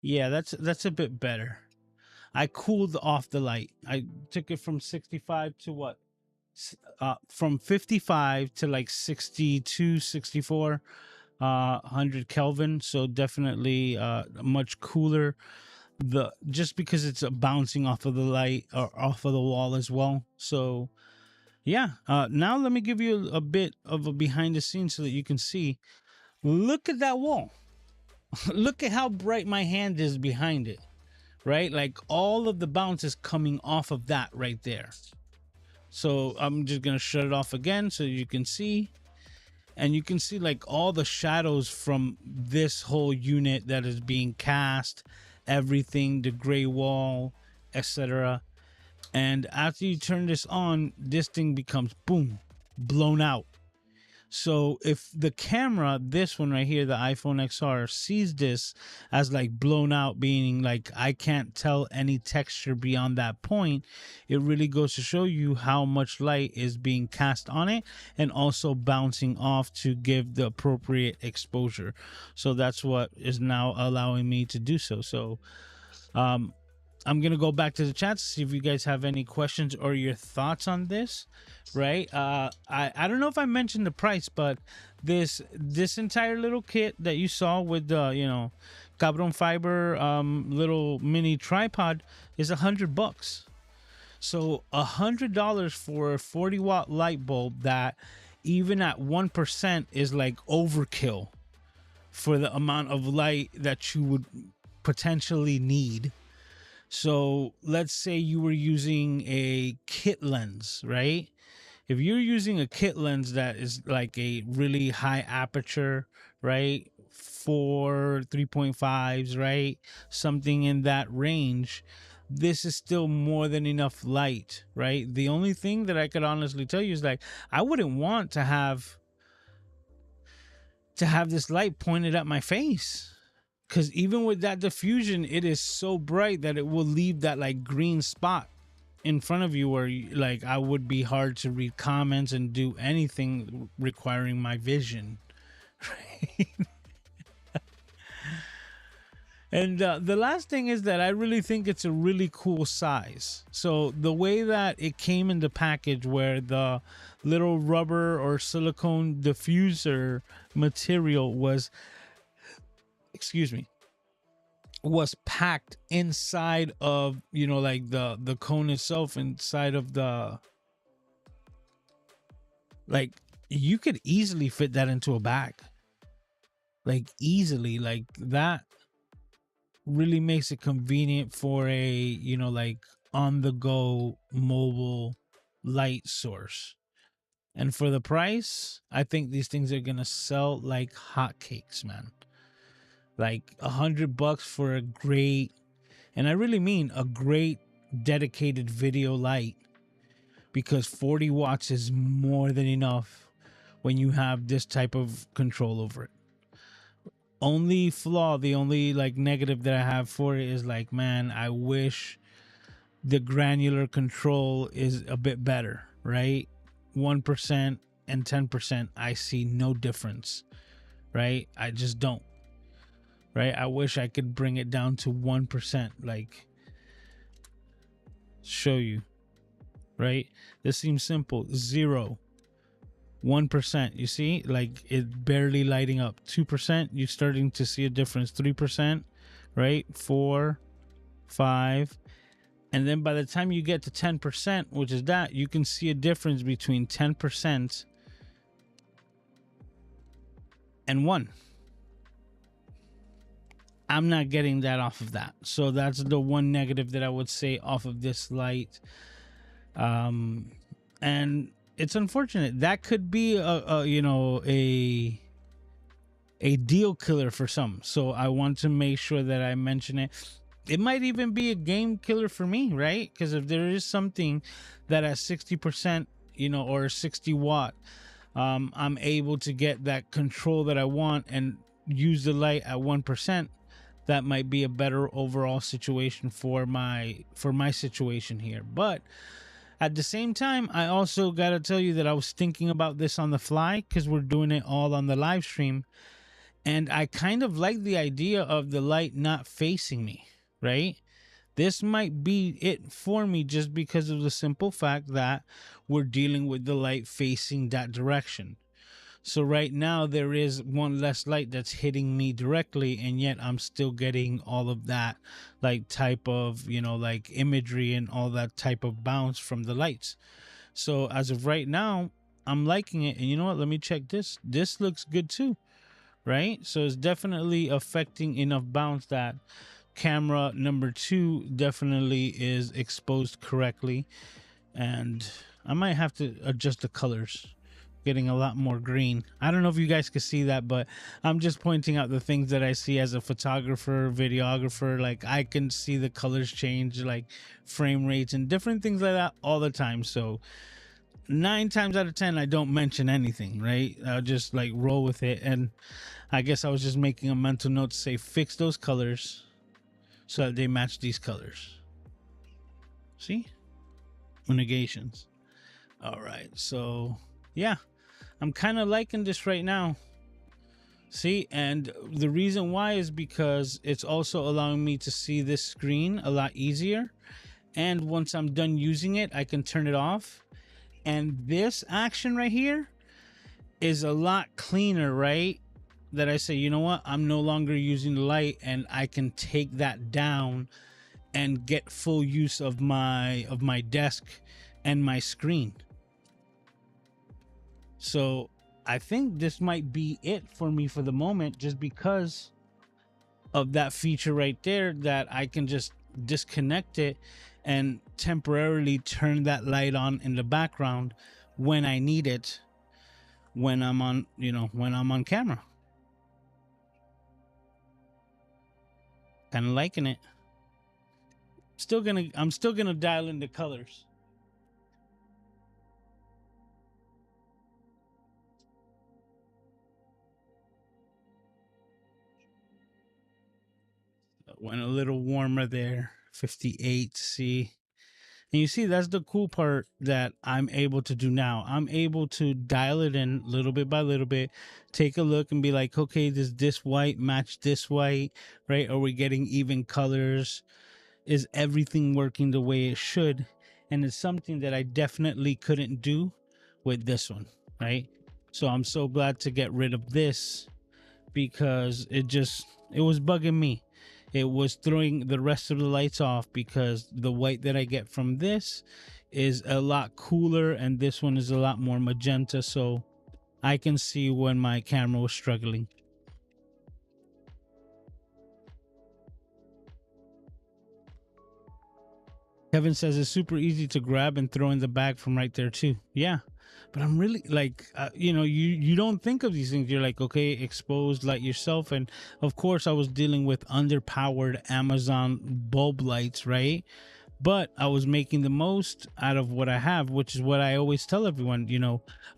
Speaker 1: Yeah, that's a bit better. I cooled off the light. I took it from 65 to what? From 55 to like 62, 64, 100 Kelvin. So definitely much cooler. Just because it's bouncing off of the light or off of the wall as well. So yeah. Now let me give you a bit of a behind the scenes so that you can see. Look at that wall. Look at how bright my hand is behind it. Right? Like all of the bounce is coming off of that right there. So I'm just going to shut it off again so you can see. and you can see like all the shadows from this whole unit that is being cast, everything, the gray wall, etc. And after you turn this on, this thing becomes boom, blown out. So if the camera, this one right here, the iPhone XR, sees this as like blown out, meaning like I can't tell any texture beyond that point, it really goes to show you how much light is being cast on it and also bouncing off to give the appropriate exposure. So that's what is now allowing me to do so. So I'm gonna go back to the chat to see if you guys have any questions or your thoughts on this, right? I don't know if I mentioned the price, but this entire little kit that you saw with the carbon fiber little mini tripod is $100. So $100 for a 40-watt light bulb that even at 1% is like overkill for the amount of light that you would potentially need. So let's say you were using a kit lens, right? If you're using a kit lens that is like a really high aperture, right? 3.5s, right? Something in that range, this is still more than enough light, right? The only thing that I could honestly tell you is like, I wouldn't want to have this light pointed at my face. Because even with that diffusion, it is so bright that it will leave that like green spot in front of you where like I would be hard to read comments and do anything requiring my vision. Right? And the last thing is that I really think it's a really cool size. So the way that it came in the package where the little rubber or silicone diffuser material was packed inside of like the cone itself, inside of the, like, you could easily fit that into a bag, like easily. Like that really makes it convenient for a like on the go mobile light source. And for the price, I think these things are gonna sell like hotcakes, man. Like $100 for a great, and I really mean a great dedicated video light, because 40 watts is more than enough when you have this type of control over it. The only like negative that I have for it is like, man, I wish the granular control is a bit better, right? 1% and 10%, I see no difference, right? I just don't. Right? I wish I could bring it down to 1%, like show you, right? This seems simple. 0, 1%, you see, like it barely lighting up. 2%, you're starting to see a difference. 3%, right? 4, 5, and then by the time you get to 10%, which is that, you can see a difference between 10% and 1. I'm not getting that off of that. So that's the one negative that I would say off of this light. And it's unfortunate. That could be a deal killer for some. So I want to make sure that I mention it. It might even be a game killer for me, right? Because if there is something that at 60%, or 60 watt, I'm able to get that control that I want and use the light at 1%. That might be a better overall situation for my situation here. But at the same time, I also got to tell you that I was thinking about this on the fly, because we're doing it all on the live stream. And I kind of like the idea of the light not facing me, right? This might be it for me, just because of the simple fact that we're dealing with the light facing that direction. So right now there is one less light that's hitting me directly, and yet I'm still getting all of that like type of, like imagery and all that type of bounce from the lights. So as of right now, I'm liking it. And you know what? Let me check this. This looks good too, right? So it's definitely affecting enough bounce that camera number 2 definitely is exposed correctly. And I might have to adjust the colors, getting a lot more green. I don't know if you guys can see that, but I'm just pointing out the things that I see as a photographer, videographer. Like I can see the colors change, like frame rates and different things like that all the time. So 9 times out of 10, I don't mention anything, right? I'll just like roll with it. And I guess I was just making a mental note to say, fix those colors so that they match these colors. See? Negations. All right. So yeah, I'm kind of liking this right now. See, and the reason why is because it's also allowing me to see this screen a lot easier. And once I'm done using it, I can turn it off. And this action right here is a lot cleaner, right? That I say, you know what? I'm no longer using the light, and I can take that down and get full use of my desk and my screen. So I think this might be it for me for the moment, just because of that feature right there, that I can just disconnect it and temporarily turn that light on in the background when I need it, when I'm on, when I'm on camera. Kind of liking it. I'm still gonna dial in the colors. Went a little warmer there, 58. See, and you see, that's the cool part that I'm able to do now. I'm able to dial it in little bit by little bit, take a look and be like, okay, does this white match this white, right? Are we getting even colors? Is everything working the way it should? And it's something that I definitely couldn't do with this one, right? So I'm so glad to get rid of this, because it was bugging me. It was throwing the rest of the lights off, because the white that I get from this is a lot cooler and this one is a lot more magenta. So I can see when my camera was struggling. Kevin says it's super easy to grab and throw in the bag from right there too. Yeah, but I'm really like, you don't think of these things. You're like, okay, exposed light yourself. And of course I was dealing with underpowered Amazon bulb lights, right? But I was making the most out of what I have, which is what I always tell everyone,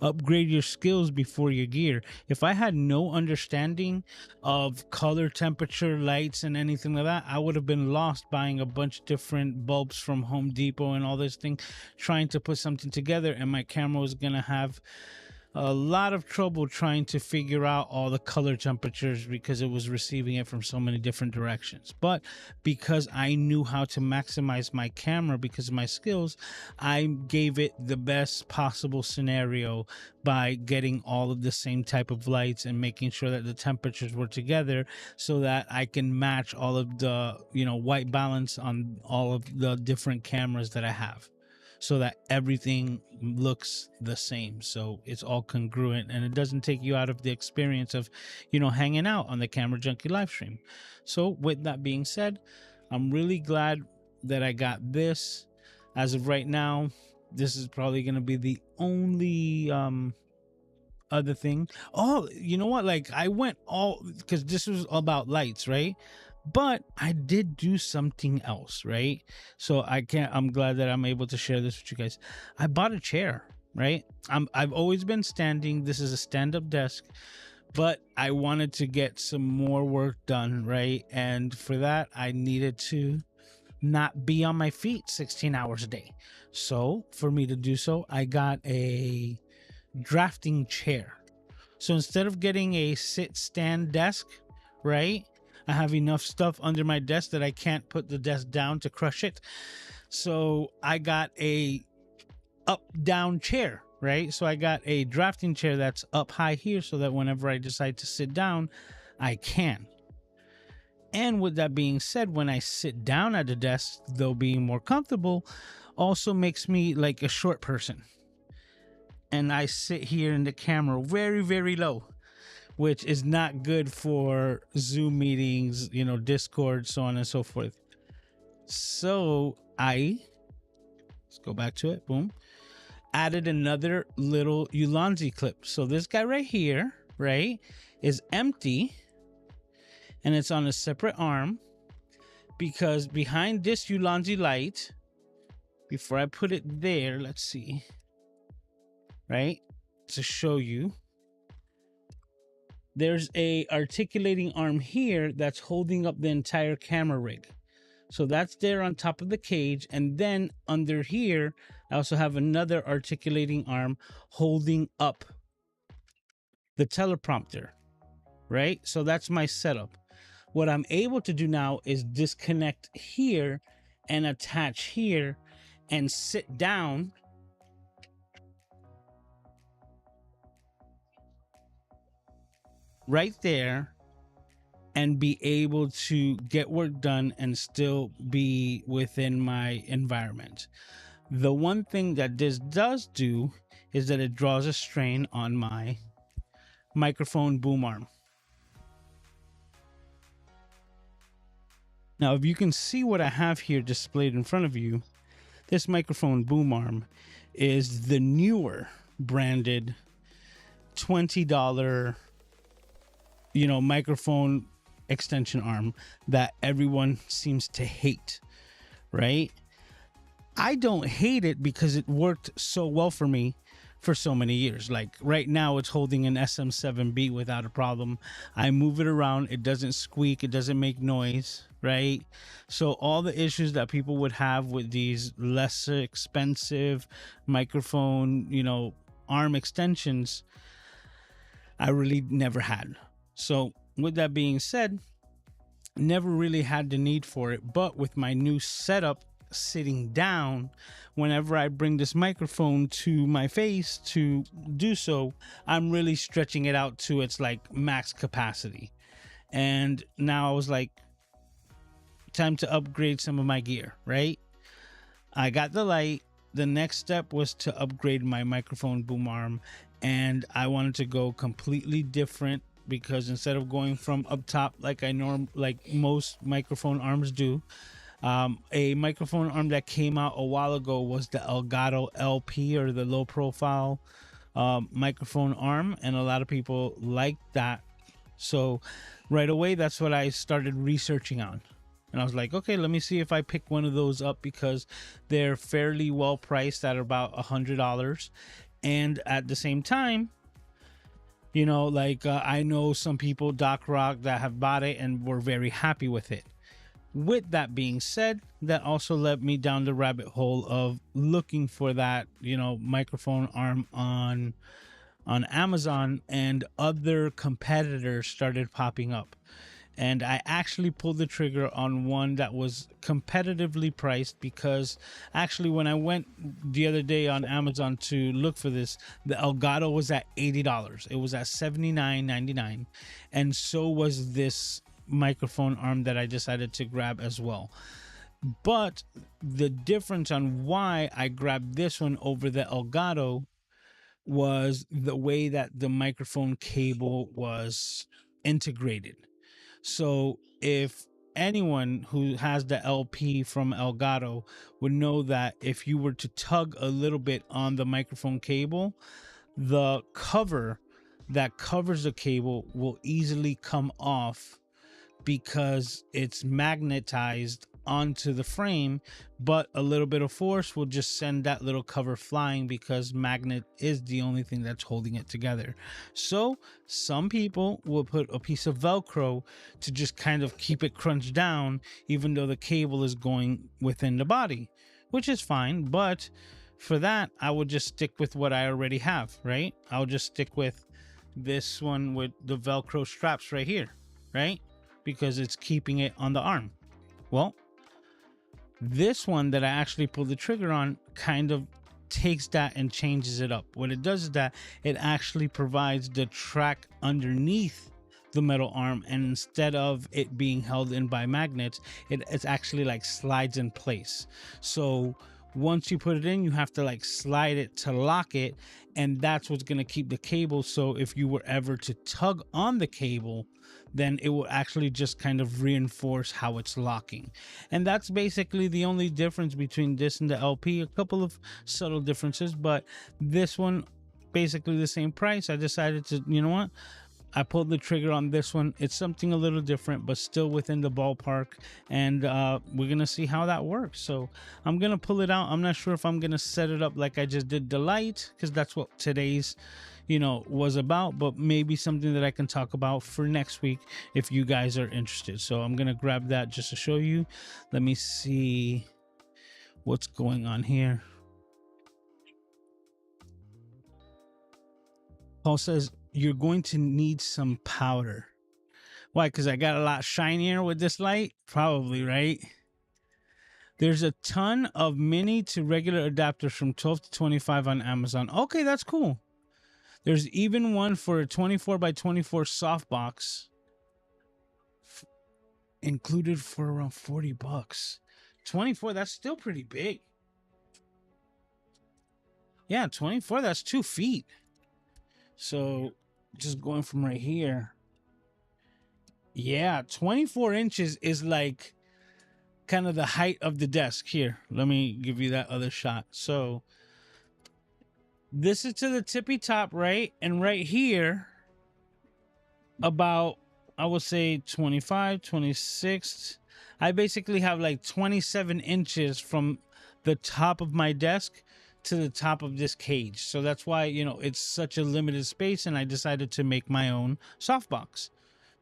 Speaker 1: upgrade your skills before your gear. If I had no understanding of color, temperature, lights, and anything like that, I would have been lost buying a bunch of different bulbs from Home Depot and all this thing, trying to put something together. And my camera was going to have a lot of trouble trying to figure out all the color temperatures, because it was receiving it from so many different directions. But because I knew how to maximize my camera because of my skills, I gave it the best possible scenario by getting all of the same type of lights and making sure that the temperatures were together, so that I can match all of the white balance on all of the different cameras that I have, so that everything looks the same. So it's all congruent, and it doesn't take you out of the experience of, hanging out on the Camera Junkie live stream. So with that being said, I'm really glad that I got this. As of right now, this is probably going to be the only other thing. Oh, you know what? Like I went all, because this was about lights, right? But I did do something else, right? So I'm glad that I'm able to share this with you guys. I bought a chair, right? I've always been standing. This is a stand-up desk, but I wanted to get some more work done, right? And for that, I needed to not be on my feet 16 hours a day. So for me to do so, I got a drafting chair. So instead of getting a sit stand desk, right, I have enough stuff under my desk that I can't put the desk down to crush it. So I got a up down chair, right? So I got a drafting chair that's up high here, so that whenever I decide to sit down, I can. And with that being said, when I sit down at the desk, though being more comfortable, also makes me like a short person. And I sit here in the camera very, very low, which is not good for Zoom meetings, Discord, so on and so forth. So let's go back to it. Boom. added another little Ulanzi clip. So this guy right here, right, is empty, and it's on a separate arm, because behind this Ulanzi light, before I put it there, let's see, right, to show you, there's a articulating arm here that's holding up the entire camera rig. So that's there on top of the cage. And then under here, I also have another articulating arm holding up the teleprompter, right? So that's my setup. What I'm able to do now is disconnect here and attach here and sit down right there and be able to get work done and still be within my environment. The one thing that this does do is that it draws a strain on my microphone boom arm. Now, if you can see what I have here displayed in front of you, this microphone boom arm is the newer branded $20, microphone extension arm that everyone seems to hate, right? I don't hate it because it worked so well for me for so many years. Like right now, it's holding an SM7B without a problem. I move it around, it doesn't squeak, it doesn't make noise, right? So all the issues that people would have with these less expensive microphone, arm extensions, I really never had. So with that being said, never really had the need for it. But with my new setup, sitting down, whenever I bring this microphone to my face to do so, I'm really stretching it out to its like max capacity. And now I was like, time to upgrade some of my gear, right? I got the light. The next step was to upgrade my microphone boom arm, and I wanted to go completely different, because instead of going from up top like most microphone arms do, a microphone arm that came out a while ago was the Elgato LP, or the low profile microphone arm, and a lot of people liked that. So right away, that's what I started researching on. And I was like, okay, let me see if I pick one of those up, because they're fairly well priced at about $100. And at the same time, I know some people, Doc Rock, that have bought it and were very happy with it. With that being said, that also led me down the rabbit hole of looking for that, microphone arm on Amazon, and other competitors started popping up. And I actually pulled the trigger on one that was competitively priced, because actually when I went the other day on Amazon to look for this, the Elgato was at $80. It was at $79.99. And so was this microphone arm that I decided to grab as well. But the difference on why I grabbed this one over the Elgato was the way that the microphone cable was integrated. So if anyone who has the LP from Elgato would know that if you were to tug a little bit on the microphone cable, the cover that covers the cable will easily come off, because it's magnetized onto the frame, but a little bit of force will just send that little cover flying, because magnet is the only thing that's holding it together. So some people will put a piece of Velcro to just kind of keep it crunched down, even though the cable is going within the body, which is fine. But for that, I would just stick with what I already have, right? I'll just stick with this one with the Velcro straps right here, right? Because it's keeping it on the arm. Well, this one that I actually pulled the trigger on kind of takes that and changes it up. What it does is that it actually provides the track underneath the metal arm, and instead of it being held in by magnets, it's actually like slides in place. So Once you put it in, you have to like slide it to lock it, and that's what's going to keep the cable. So if you were ever to tug on the cable, then it will actually just kind of reinforce how it's locking. And that's basically the only difference between this and the LP. A couple of subtle differences, but this one basically the same price. I decided to, you know what, I pulled the trigger on this one. It's something a little different, but still within the ballpark. And we're going to see how that works. So I'm going to pull it out. I'm not sure if I'm going to set it up like I just did the light, because that's what today's, was about. But maybe something that I can talk about for next week if you guys are interested. So I'm going to grab that just to show you. Let me see what's going on here. Paul says, you're going to need some powder. Why? Because I got a lot shinier with this light? Probably, right? There's a ton of mini to regular adapters from 12 to 25 on Amazon. Okay, that's cool. There's even one for a 24 by 24 softbox included for around 40 bucks. 24, that's still pretty big. Yeah, 24, that's 2 feet. So just going from right here. Yeah, 24 inches is like kind of the height of the desk. Here, let me give you that other shot. So this is to the tippy top, right? And right here, about, I would say 25, 26. I basically have like 27 inches from the top of my desk to the top of this cage. So that's why, it's such a limited space, and I decided to make my own softbox,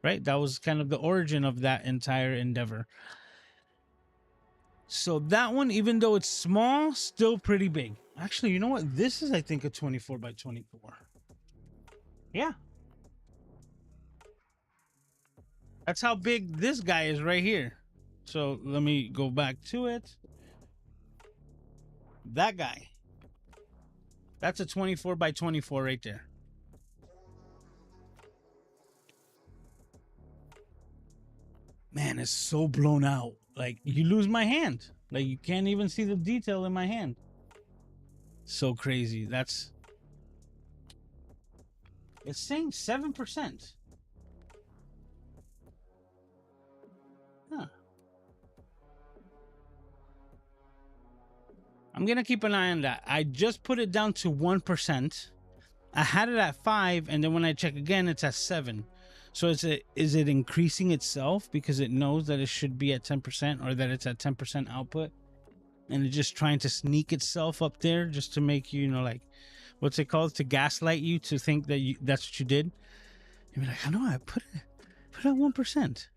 Speaker 1: right? That was kind of the origin of that entire endeavor. So that one, even though it's small, still pretty big. Actually, you know what? This is, I think, a 24 by 24. Yeah. That's how big this guy is right here. So let me go back to it. That guy. That's a 24 by 24 right there. Man, it's so blown out. Like, you lose my hand. Like, you can't even see the detail in my hand. So crazy. It's saying 7%. Huh. I'm going to keep an eye on that. I just put it down to 1%. I had it at 5, and then when I check again, it's at 7. So is it increasing itself because it knows that it should be at 10%, or that it's at 10% output, and it's just trying to sneak itself up there just to make you, like, what's it called? To gaslight you to think that that's what you did. You'd be like, I know, I put it at 1%.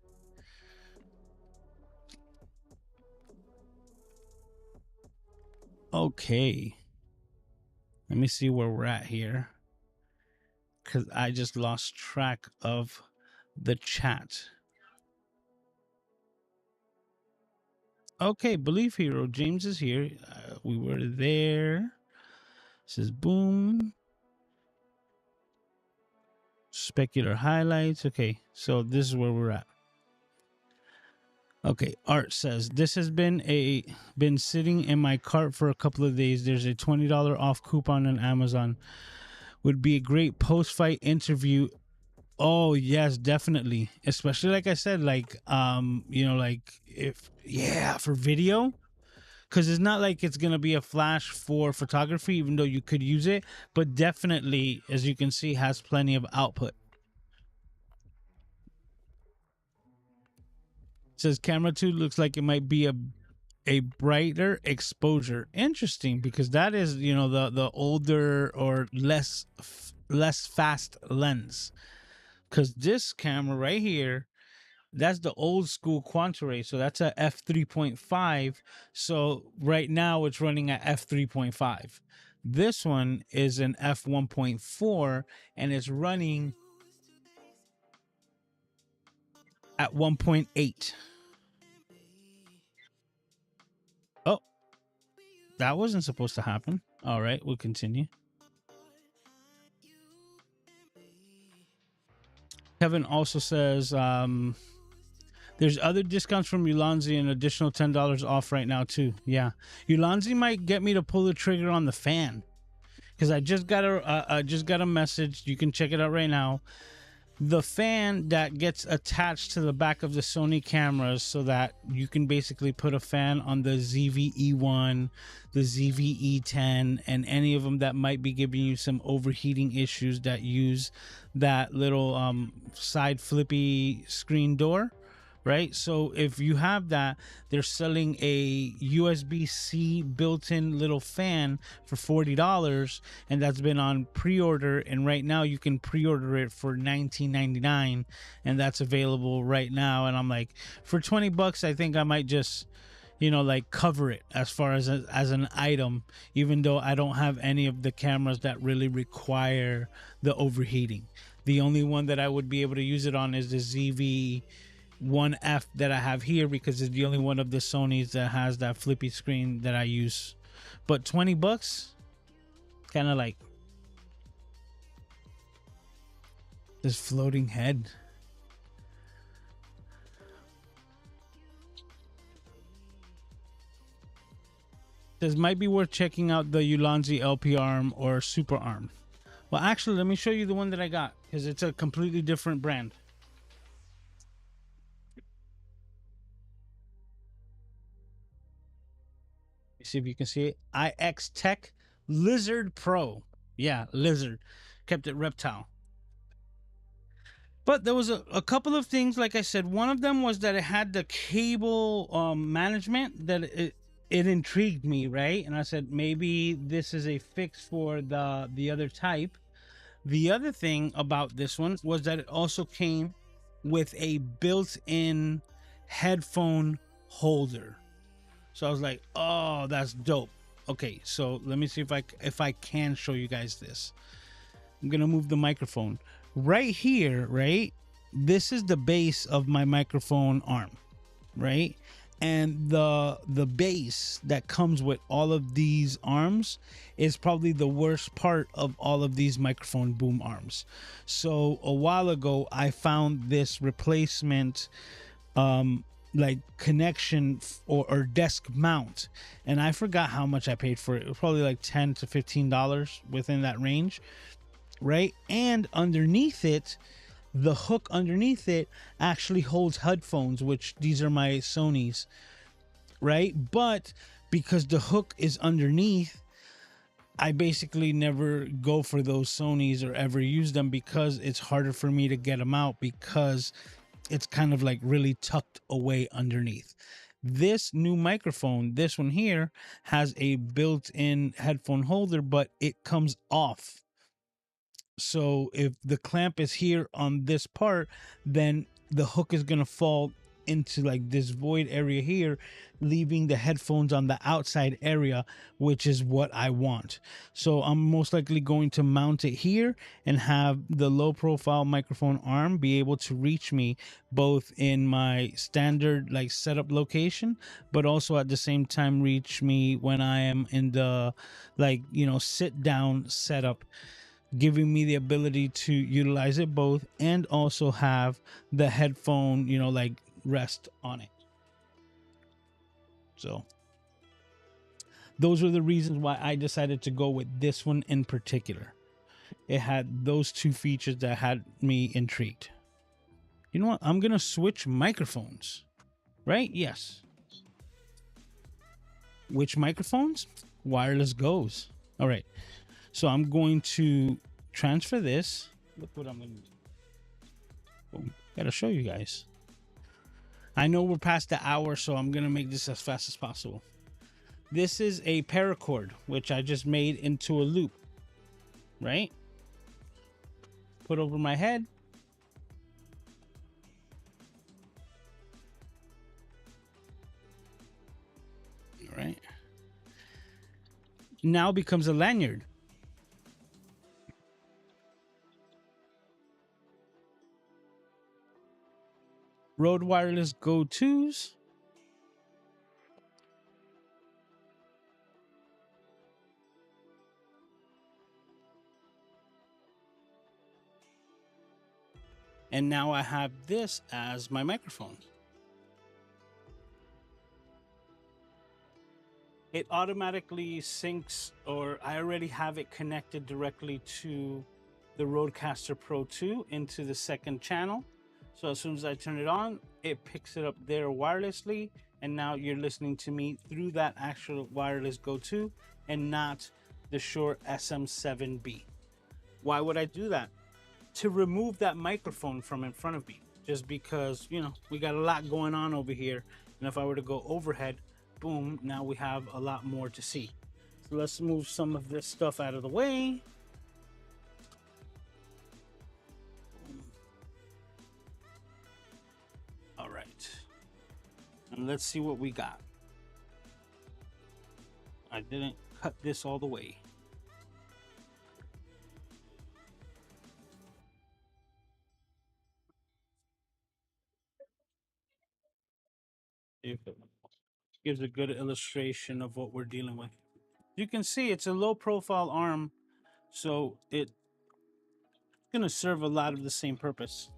Speaker 1: Okay. Let me see where we're at here, because I just lost track of the chat. Okay, Belief Hero, James is here. We were there. Says boom. Specular highlights. Okay, so this is where we're at. Okay, Art says this has been sitting in my cart for a couple of days. There's a $20 off coupon on Amazon. Would be a great post-fight interview. Oh yes, definitely. Especially like I said, like for video, because it's not like it's gonna be a flash for photography, even though you could use it, but definitely, as you can see, has plenty of output. It says camera 2 looks like it might be a brighter exposure. Interesting, because that is, the older or less fast lens. Because this camera right here, that's the old school Quantum, so that's a f3.5. So right now it's running at f3.5. This one is an f1.4, and it's running at 1.8. Oh, that wasn't supposed to happen. All right, we'll continue. Kevin also says, There's other discounts from Ulanzi and additional $10 off right now too. Yeah, Ulanzi might get me to pull the trigger on the fan because I just got a message. You can check it out right now. The fan that gets attached to the back of the Sony cameras so that you can basically put a fan on the ZV-E1, the ZV-E10, and any of them that might be giving you some overheating issues that use that little side flippy screen door, right? So if you have that, they're selling a USB-C built-in little fan for $40, and that's been on pre-order, and right now you can pre-order it for $19.99, and that's available right now. And I'm like, for $20, I think I might just, you know, like cover it as far as an item, even though I don't have any of the cameras that really require the overheating. The only one that I would be able to use it on is the ZV-1F that I have here, because it's the only one of the Sonys that has that flippy screen that I use. But $20, kind of like this floating head. This might be worth checking out the Ulanzi LP arm or Super arm. Well, actually, let me show you the one that I got, because it's a completely different brand. See if you can see it. IX Tech Lizard Pro. Yeah, Lizard. Kept it reptile. But there was a couple of things, like I said. One of them was that it had the cable management that it intrigued me, right? And I said, maybe this is a fix for the other type. The other thing about this one was that it also came with a built-in headphone holder. So I was like, oh, that's dope. Okay, so let me see if I can show you guys this. I'm gonna move the microphone right here, right? This is the base of my microphone arm, right? And the base that comes with all of these arms is probably the worst part of all of these microphone boom arms. So a while ago, I found this replacement like connection or desk mount, and I forgot how much I paid for it. It was probably like $10 to $15, within that range, right? And underneath it, the hook underneath it actually holds headphones, which these are my Sonys, right? But because the hook is underneath, I basically never go for those Sonys or ever use them, because it's harder for me to get them out, because it's kind of like really tucked away underneath. This new microphone, this one here, has a built-in headphone holder, but it comes off. So if the clamp is here on this part, then the hook is going to fall into like this void area here, leaving the headphones on the outside area, which is what I want. So I'm most likely going to mount it here and have the low profile microphone arm be able to reach me both in my standard like setup location, but also at the same time reach me when I am in the like, you know, sit down setup, giving me the ability to utilize it both and also have the headphone, you know, like rest on it. So those were the reasons why I decided to go with this one in particular. It had those two features that had me intrigued. You know what? I'm going to switch microphones, right? Yes. Which microphones? Wireless goes. All right. So I'm going to transfer this. Look what I'm going to do. Boom. Got to show you guys. I know we're past the hour, so I'm going to make this as fast as possible. This is a paracord, which I just made into a loop, right? Put over my head. All right. Now becomes a lanyard. Rode Wireless Go 2s. And now I have this as my microphone. it automatically syncs, or I already have it connected directly to the Rodecaster Pro 2 into the second channel. So as soon as I turn it on, it picks it up there wirelessly, and now you're listening to me through that actual wireless Go-To and not the Shure SM7B. Why would I do that? To remove that microphone from in front of me, just because, you know, we got a lot going on over here, and if I were to go overhead, boom, now we have a lot more to see. So let's move some of this stuff out of the way. All right, and let's see what we got. I didn't cut this all the way. If it gives a good illustration of what we're dealing with. You can see it's a low profile arm, so it's gonna serve a lot of the same purpose.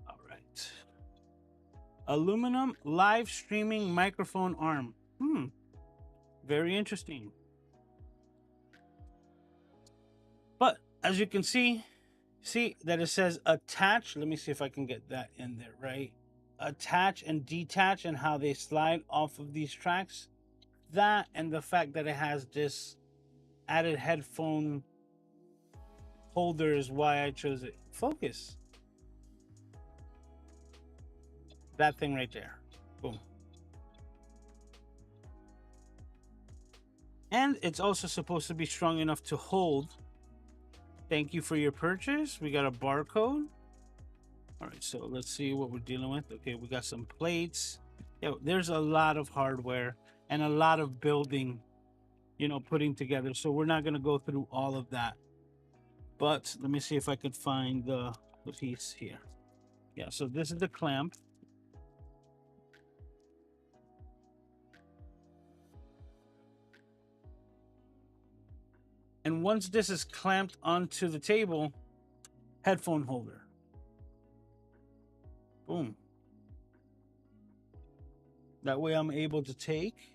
Speaker 1: All right. Aluminum live streaming microphone arm. Very interesting. But as you can see that it says attach. Let me see if I can get that in there, right? Attach and detach, and how they slide off of these tracks. That, and the fact that it has this added headphone holder, is why I chose it. Focus. That thing right there. Boom. And it's also supposed to be strong enough to hold. Thank you for your purchase. We got a barcode. All right, so let's see what we're dealing with. Okay, we got some plates. Yeah, there's a lot of hardware and a lot of building, you know, putting together. So we're not going to go through all of that. But let me see if I could find the piece here. Yeah, so this is the clamp. And once this is clamped onto the table, headphone holder. Boom. That way I'm able to take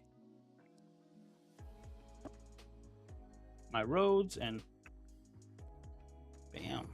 Speaker 1: my Rhodes and bam.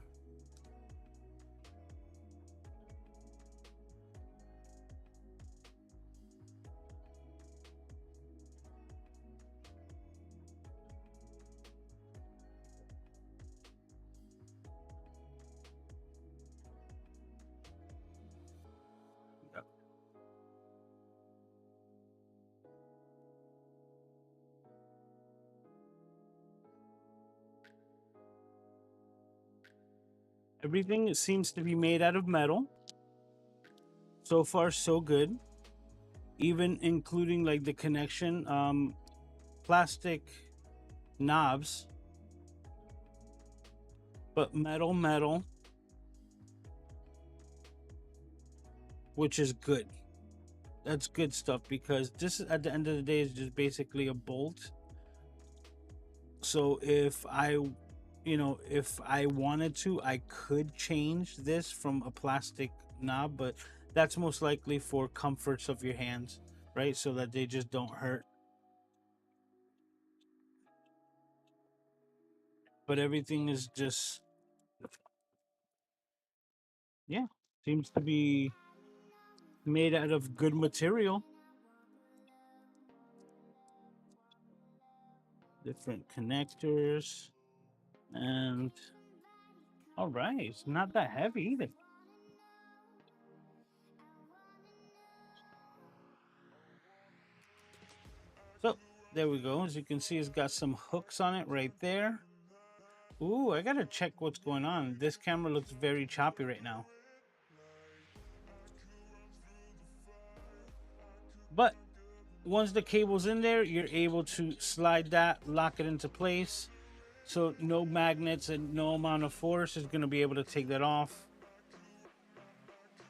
Speaker 1: Everything seems to be made out of metal. So far, so good. Even including like the connection, plastic knobs, but metal, which is good. That's good stuff, because this, at the end of the day, is just basically a bolt. So if I wanted to, I could change this from a plastic knob, but that's most likely for comforts of your hands, right? So that they just don't hurt. But everything is just, yeah, seems to be made out of good material. Different connectors, and all right, it's not that heavy either. So there we go. As you can see, it's got some hooks on it right there. Ooh, I gotta check what's going on. This camera looks very choppy right now. But once the cable's in there, you're able to slide that, lock it into place. So no magnets and no amount of force is gonna be able to take that off.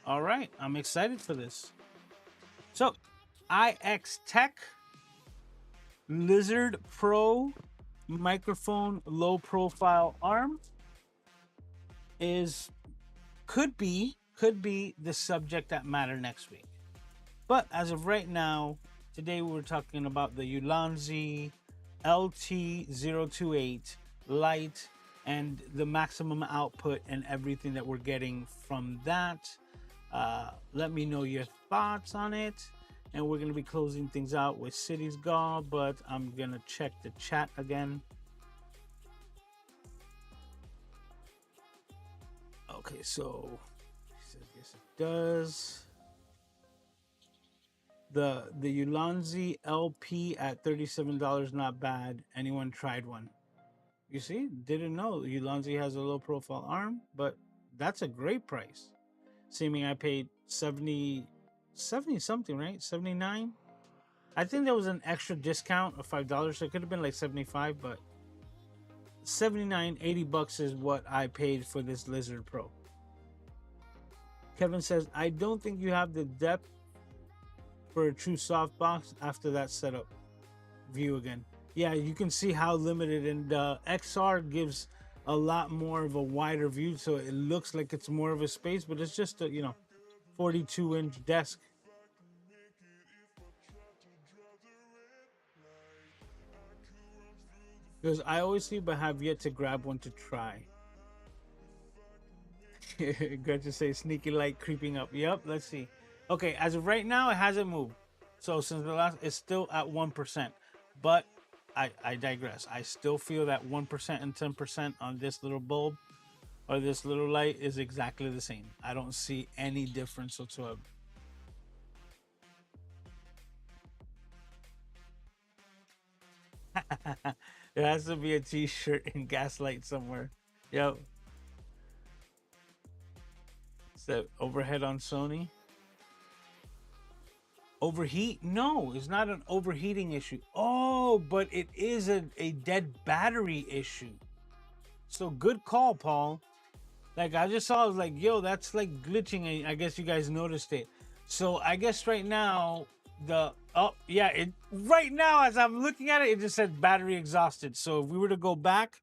Speaker 1: All right, I'm excited for this. So IX Tech Lizard Pro microphone low profile arm could be could be the subject that matter next week. But as of right now, today we're talking about the Ulanzi LT028 Lite and the maximum output and everything that we're getting from that. Let me know your thoughts on it. And we're going to be closing things out with City's Gaw, but I'm going to check the chat again. Okay, so he says yes, it does. The Ulanzi LP at $37, not bad. Anyone tried one? You see, didn't know Ulanzi has a low profile arm, but that's a great price. Seeming I paid 70 something, right? 79. I think there was an extra discount of $5, so it could have been like 75, but 79, 80 bucks is what I paid for this Lizard Pro. Kevin says, I don't think you have the depth for a true softbox after that setup. View again. Yeah, you can see how limited, and the XR gives a lot more of a wider view, so it looks like it's more of a space, but it's just a 42-inch desk. Because I always see but have yet to grab one to try. Good to say, sneaky light creeping up. Yep, let's see. Okay, as of right now, it hasn't moved. So since the last, it's still at 1%. But I digress. I still feel that 1% and 10% on this little bulb or this little light is exactly the same. I don't see any difference whatsoever. There has to be a t-shirt in Gaslight somewhere. Yep. So overhead on Sony. Overheat? No, it's not an overheating issue. Oh, but it is a dead battery issue. So good call, Paul. Like I just saw, I was like, yo, that's like glitching. I guess you guys noticed it. So I guess right now right now as I'm looking at it, it just said battery exhausted. So if we were to go back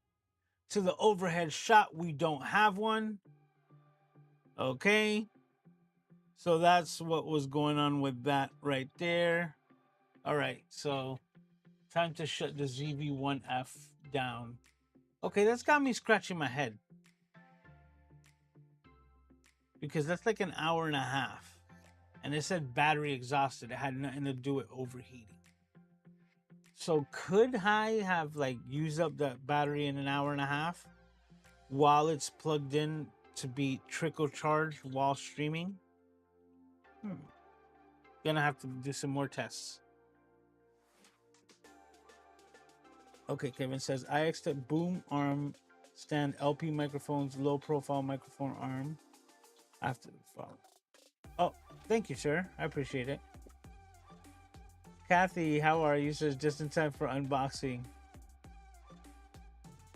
Speaker 1: to the overhead shot, we don't have one. Okay. So that's what was going on with that right there. All right, so time to shut the ZV-1F down. Okay, that's got me scratching my head. Because that's like an hour and a half. And it said battery exhausted. It had nothing to do with overheating. So could I have like used up that battery in an hour and a half while it's plugged in to be trickle charged while streaming? Gonna have to do some more tests. Okay, Kevin says I expect boom arm stand LP microphones, low profile microphone arm after the follow. Oh, thank you, sir. I appreciate it. Kathy, how are you? Says just in time for unboxing.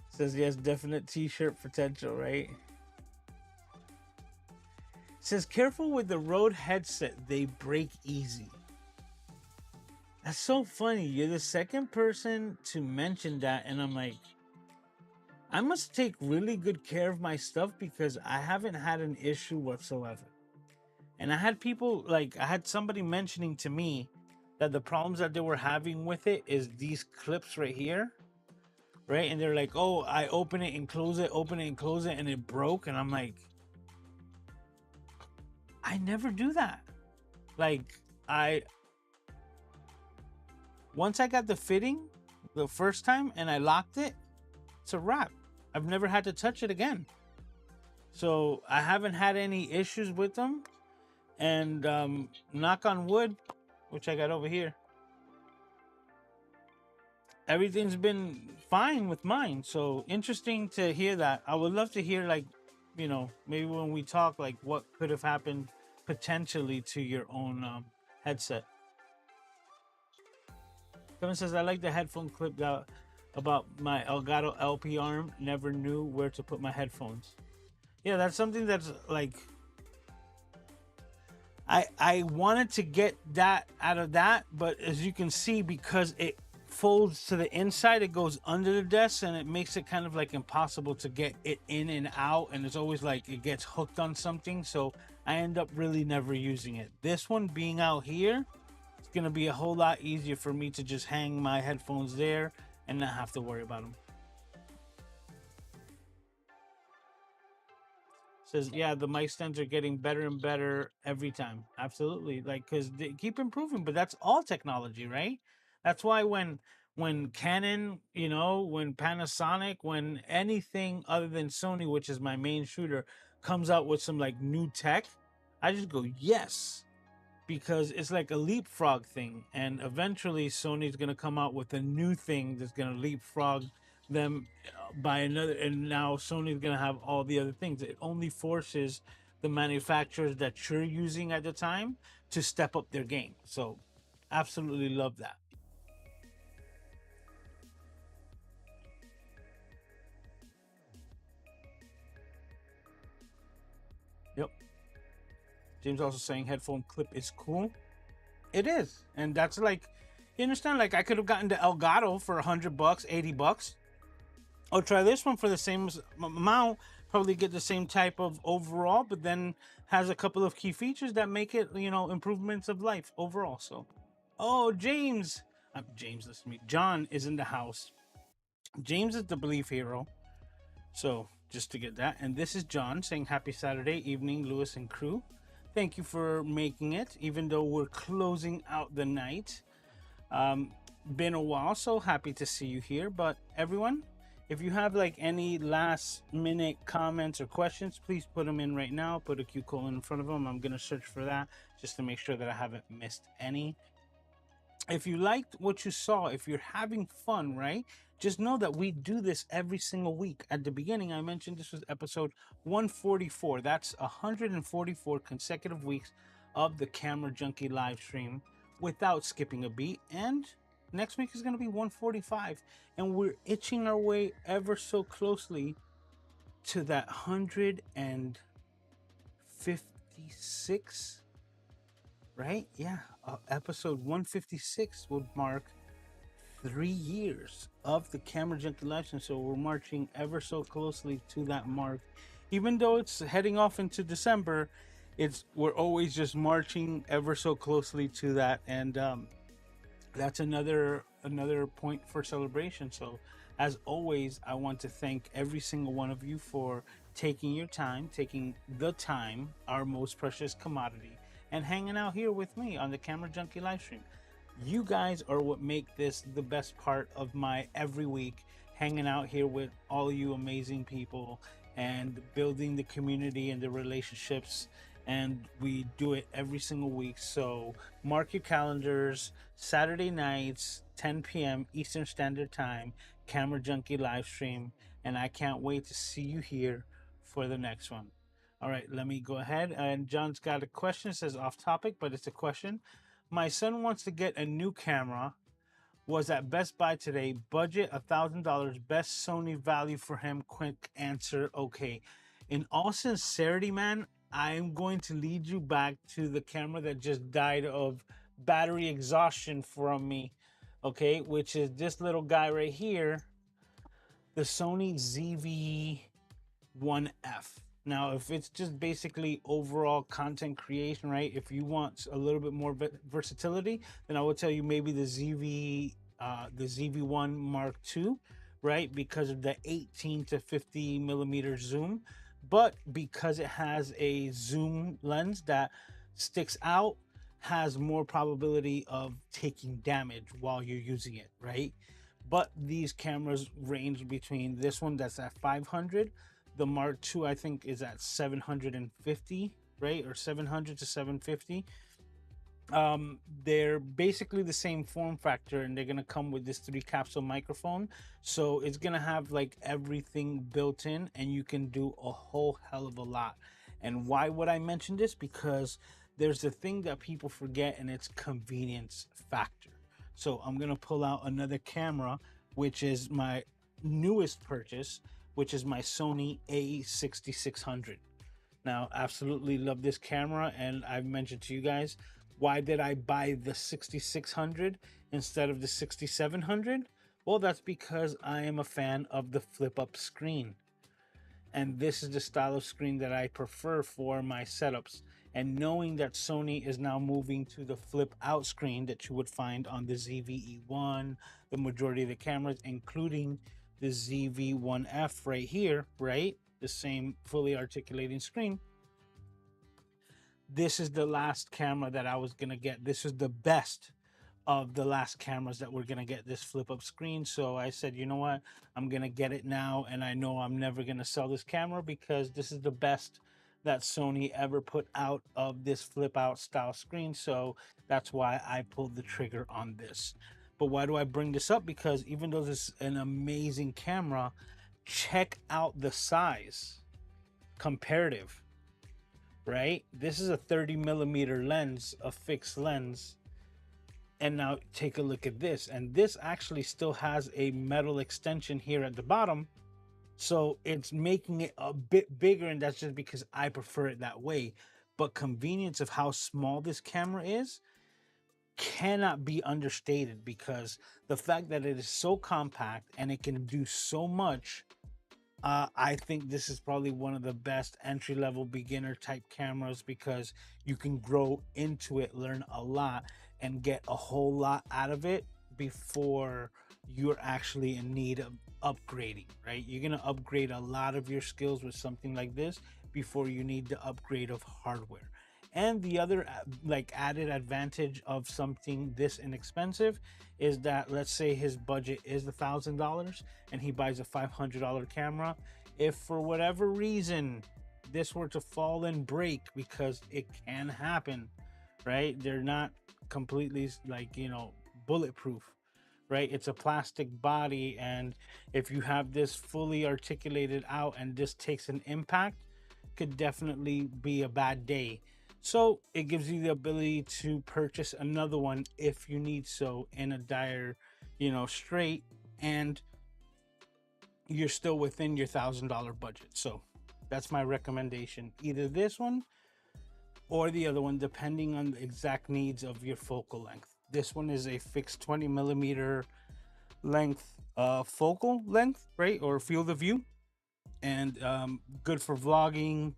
Speaker 1: Says yes, definite t-shirt potential, right? Says careful with the Rode headset, they break easy. That's so funny. You're the second person to mention that, and I'm like, I must take really good care of my stuff because I haven't had an issue whatsoever. And I had people, like, I had somebody mentioning to me that the problems that they were having with it is these clips right here, right? And they're like, oh, I open it and close it, open it and close it, and it broke. And I'm like, I never do that. Like, once I got the fitting the first time and I locked it, it's a wrap. I've never had to touch it again. So I haven't had any issues with them. And knock on wood, which I got over here, everything's been fine with mine. So interesting to hear that. I would love to hear, like, maybe when we talk, like what could have happened potentially to your own headset. Kevin says, I like the headphone clip about my Elgato LP arm. Never knew where to put my headphones. Yeah, that's something that's like, I wanted to get that out of that, but as you can see, because it folds to the inside, it goes under the desk, and it makes it kind of like impossible to get it in and out, and it's always like it gets hooked on something. So I end up really never using it. This one being out here, it's gonna be a whole lot easier for me to just hang my headphones there and not have to worry about them. Says, yeah, the mic stands are getting better and better every time. Absolutely, like because they keep improving. But that's all technology, right? That's why when Canon, when Panasonic, when anything other than Sony, which is my main shooter, comes out with some like new tech, I just go yes, because it's like a leapfrog thing, and eventually Sony's going to come out with a new thing that's going to leapfrog them by another, and now Sony's going to have all the other things. It only forces the manufacturers that you're using at the time to step up their game. So absolutely love that. Yep. James also saying headphone clip is cool. It is, and that's like, you understand, like I could have gotten the Elgato for $100, $80. I'll try this one for the same amount, probably get the same type of overall, but then has a couple of key features that make it, improvements of life overall. So, oh, James, listen to me. John is in the house. James is the belief hero. So, just to get that. And this is John saying happy Saturday evening, Lewis and crew. Thank you for making it, even though we're closing out the night. Been a while, so happy to see you here. But everyone, if you have like any last minute comments or questions, please put them in right now. Put a Q colon in front of them. I'm gonna search for that just to make sure that I haven't missed any. If you liked what you saw, if you're having fun, right? Just know that we do this every single week. At the beginning, I mentioned this was episode 144. That's 144 consecutive weeks of the Camera Junkie live stream without skipping a beat. And next week is going to be 145. And we're itching our way ever so closely to that 156, right? Yeah. Episode 156 would mark 3 years of the Camera Junkie live stream. So we're marching ever so closely to that mark. Even though it's heading off into December, we're always just marching ever so closely to that. And that's another point for celebration. So as always, I want to thank every single one of you for taking the time, our most precious commodity, and hanging out here with me on the Camera Junkie live stream. You guys are what make this the best part of my every week, hanging out here with all of you amazing people and building the community and the relationships. And we do it every single week. So mark your calendars, Saturday nights, 10 p.m. Eastern Standard Time, Camera Junkie live stream. And I can't wait to see you here for the next one. All right, let me go ahead. And John's got a question. It says off topic, but it's a question. My son wants to get a new camera. Was at Best Buy today. Budget $1,000. Best Sony value for him. Quick answer. Okay. In all sincerity, man, I'm going to lead you back to the camera that just died of battery exhaustion from me. Okay, which is this little guy right here, the Sony ZV-1F. Now, if it's just basically overall content creation, right? If you want a little bit more versatility, then I would tell you maybe the ZV-1 Mark II, right? Because of the 18 to 50 millimeter zoom, but because it has a zoom lens that sticks out, has more probability of taking damage while you're using it, right? But these cameras range between this one that's at 500. The Mark II, I think, is at 750, right? Or 700 to 750. They're basically the same form factor, and they're going to come with this 3 capsule microphone. So it's going to have like everything built in, and you can do a whole hell of a lot. And why would I mention this? Because there's a thing that people forget, and it's convenience factor. So I'm going to pull out another camera, which is my newest purchase, which is my Sony A6600. Now, absolutely love this camera, and I've mentioned to you guys, why did I buy the 6600 instead of the 6700? Well, that's because I am a fan of the flip up screen. And this is the style of screen that I prefer for my setups. and knowing that Sony is now moving to the flip out screen that you would find on the ZV-E1, the majority of the cameras, including the ZV-1F right here, right? The same fully articulating screen. This is the last camera that I was gonna get. This is the best of the last cameras that we're gonna get, this flip up screen. So I said, you know what, I'm gonna get it now, and I know I'm never gonna sell this camera because this is the best that Sony ever put out of this flip out style screen. So that's why I pulled the trigger on this. But why do I bring this up? Because even though this is an amazing camera, check out the size comparative, right? This is a 30mm lens, a fixed lens. And now take a look at this, and this actually still has a metal extension here at the bottom, so it's making it a bit bigger, and that's just because I prefer it that way. But convenience of how small this camera is cannot be understated, because the fact that it is so compact and it can do so much, I think this is probably one of the best entry-level beginner type cameras, because you can grow into it, learn a lot, and get a whole lot out of it before you're actually in need of upgrading, right? You're gonna upgrade a lot of your skills with something like this before you need the upgrade of hardware. And the other like added advantage of something this inexpensive is that, let's say his budget is $1,000 and he buys a $500 camera. If for whatever reason this were to fall and break, because it can happen, right? They're not completely like, you know, bulletproof, right? It's a plastic body, and if you have this fully articulated out and this takes an impact, could definitely be a bad day. So it gives you the ability to purchase another one if you need so in a dire, you know, strait, and you're still within your $1,000 budget. So that's my recommendation, either this one or the other one, depending on the exact needs of your focal length. This one is a fixed 20mm length, focal length, right, or field of view, and good for vlogging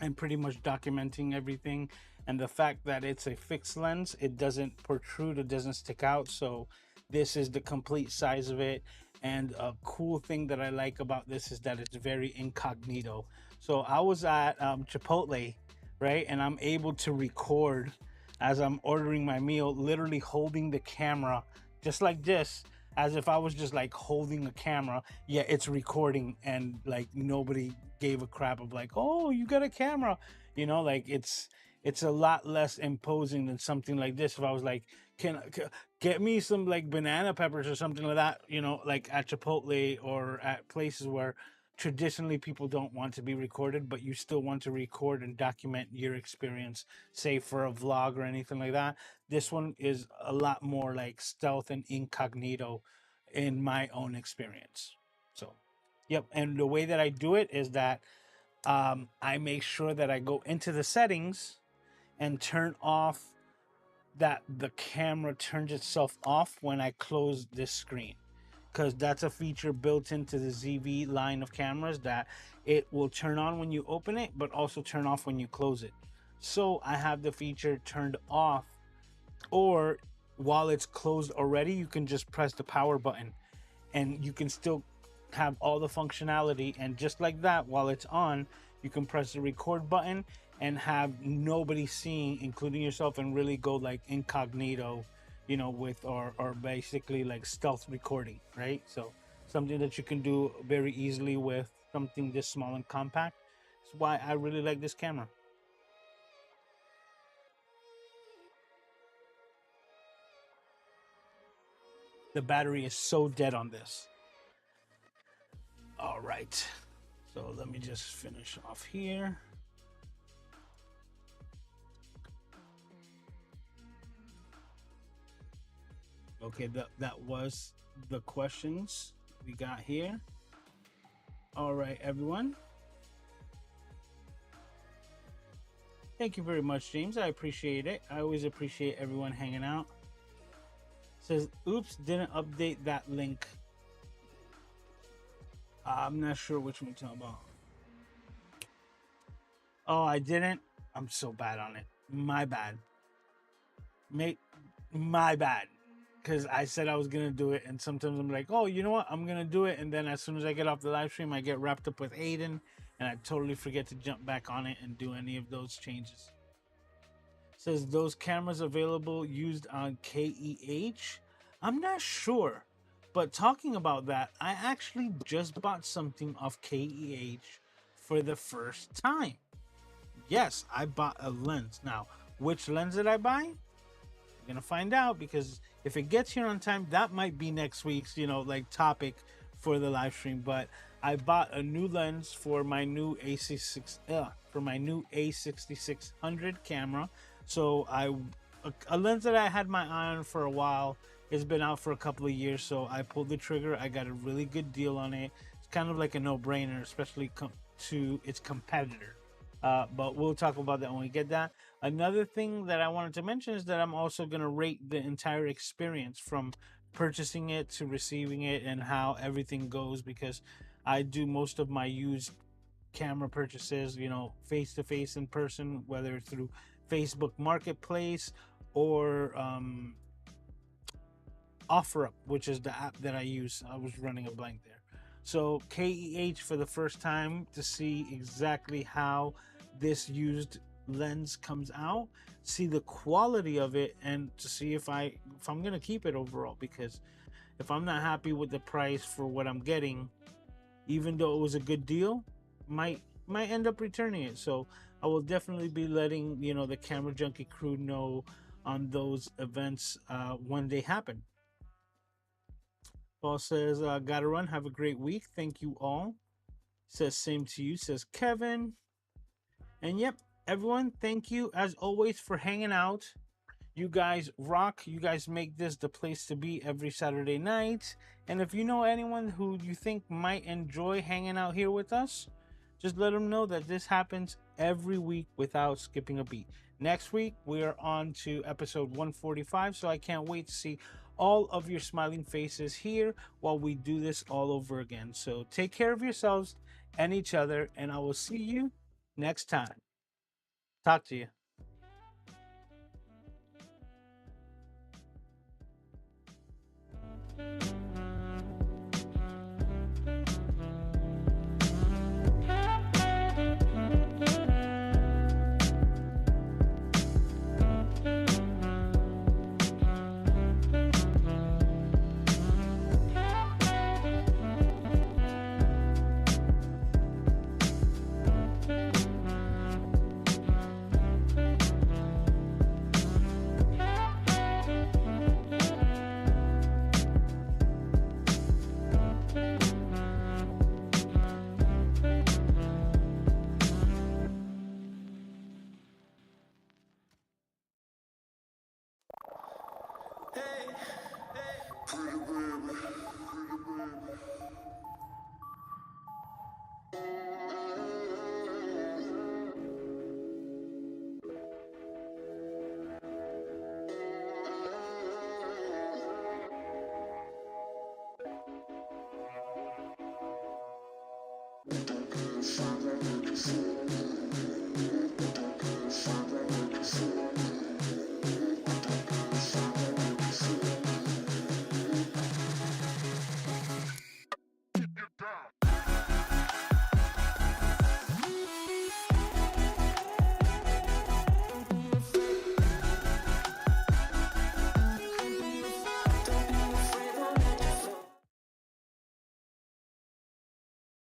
Speaker 1: and pretty much documenting everything. And the fact that it's a fixed lens, it doesn't protrude, it doesn't stick out, so this is the complete size of it. And a cool thing that I like about this is that it's very incognito. So I was at Chipotle, right, and I'm able to record as I'm ordering my meal, literally holding the camera just like this, as if I was just like holding a camera. Yeah, it's recording, and like nobody gave a crap of like, oh, you got a camera, you know, like it's a lot less imposing than something like this. If I was like, can get me some like banana peppers or something like that, you know, like at Chipotle or at places where traditionally people don't want to be recorded, but you still want to record and document your experience, say for a vlog or anything like that. This one is a lot more like stealth and incognito in my own experience. So yep. And the way that I do it is that I make sure that I go into the settings and turn off that the camera turns itself off when I close this screen, because that's a feature built into the ZV line of cameras, that it will turn on when you open it but also turn off when you close it. So I have the feature turned off, or while it's closed already, you can just press the power button and you can still have all the functionality, and just like that, while it's on, you can press the record button and have nobody seeing, including yourself, and really go like incognito, you know, with or basically like stealth recording, right? So something that you can do very easily with something this small and compact. That's why I really like this camera. The battery is so dead on this. All right, so let me just finish off here. Okay, that was the questions we got here. All right, everyone. Thank you very much, James. I appreciate it. I always appreciate everyone hanging out. Says, oops, didn't update that link. I'm not sure which one you're talking about. Oh, I didn't. I'm so bad on it. My bad. My bad. Because I said I was gonna do it, and sometimes I'm like, oh, you know what? I'm gonna do it, and then as soon as I get off the live stream, I get wrapped up with Aiden, and I totally forget to jump back on it and do any of those changes. Says those cameras available used on KEH. I'm not sure, but talking about that, I actually just bought something off KEH for the first time. Yes, I bought a lens. Now, which lens did I buy? We're gonna find out, because if it gets here on time, that might be next week's, like topic for the live stream. But I bought a new lens for my new A6600 camera. So a lens that I had my eye on for a while. It's been out for a couple of years, so I pulled the trigger. I got a really good deal on it. It's kind of like a no-brainer, especially to its competitor. But we'll talk about that when we get that. Another thing that I wanted to mention is that I'm also going to rate the entire experience from purchasing it to receiving it and how everything goes, because I do most of my used camera purchases, face to face in person, whether through Facebook Marketplace or OfferUp, which is the app that I use. I was running a blank there. So KEH for the first time to see exactly how this used lens comes out, see the quality of it, and to see if I'm gonna keep it overall. Because if I'm not happy with the price for what I'm getting, even though it was a good deal, might end up returning it. So I will definitely be letting the Camera Junkie crew know on those events when they happen. Paul says, gotta run. Have a great week. Thank you all. Says same to you, says Kevin. And yep, everyone, thank you as always for hanging out. You guys rock. You guys make this the place to be every Saturday night. And if you know anyone who you think might enjoy hanging out here with us, just let them know that this happens every week without skipping a beat. Next week, we are on to episode 145, so I can't wait to see all of your smiling faces here while we do this all over again. So take care of yourselves and each other, and I will see you next time. Talk to you.
Speaker 2: Don't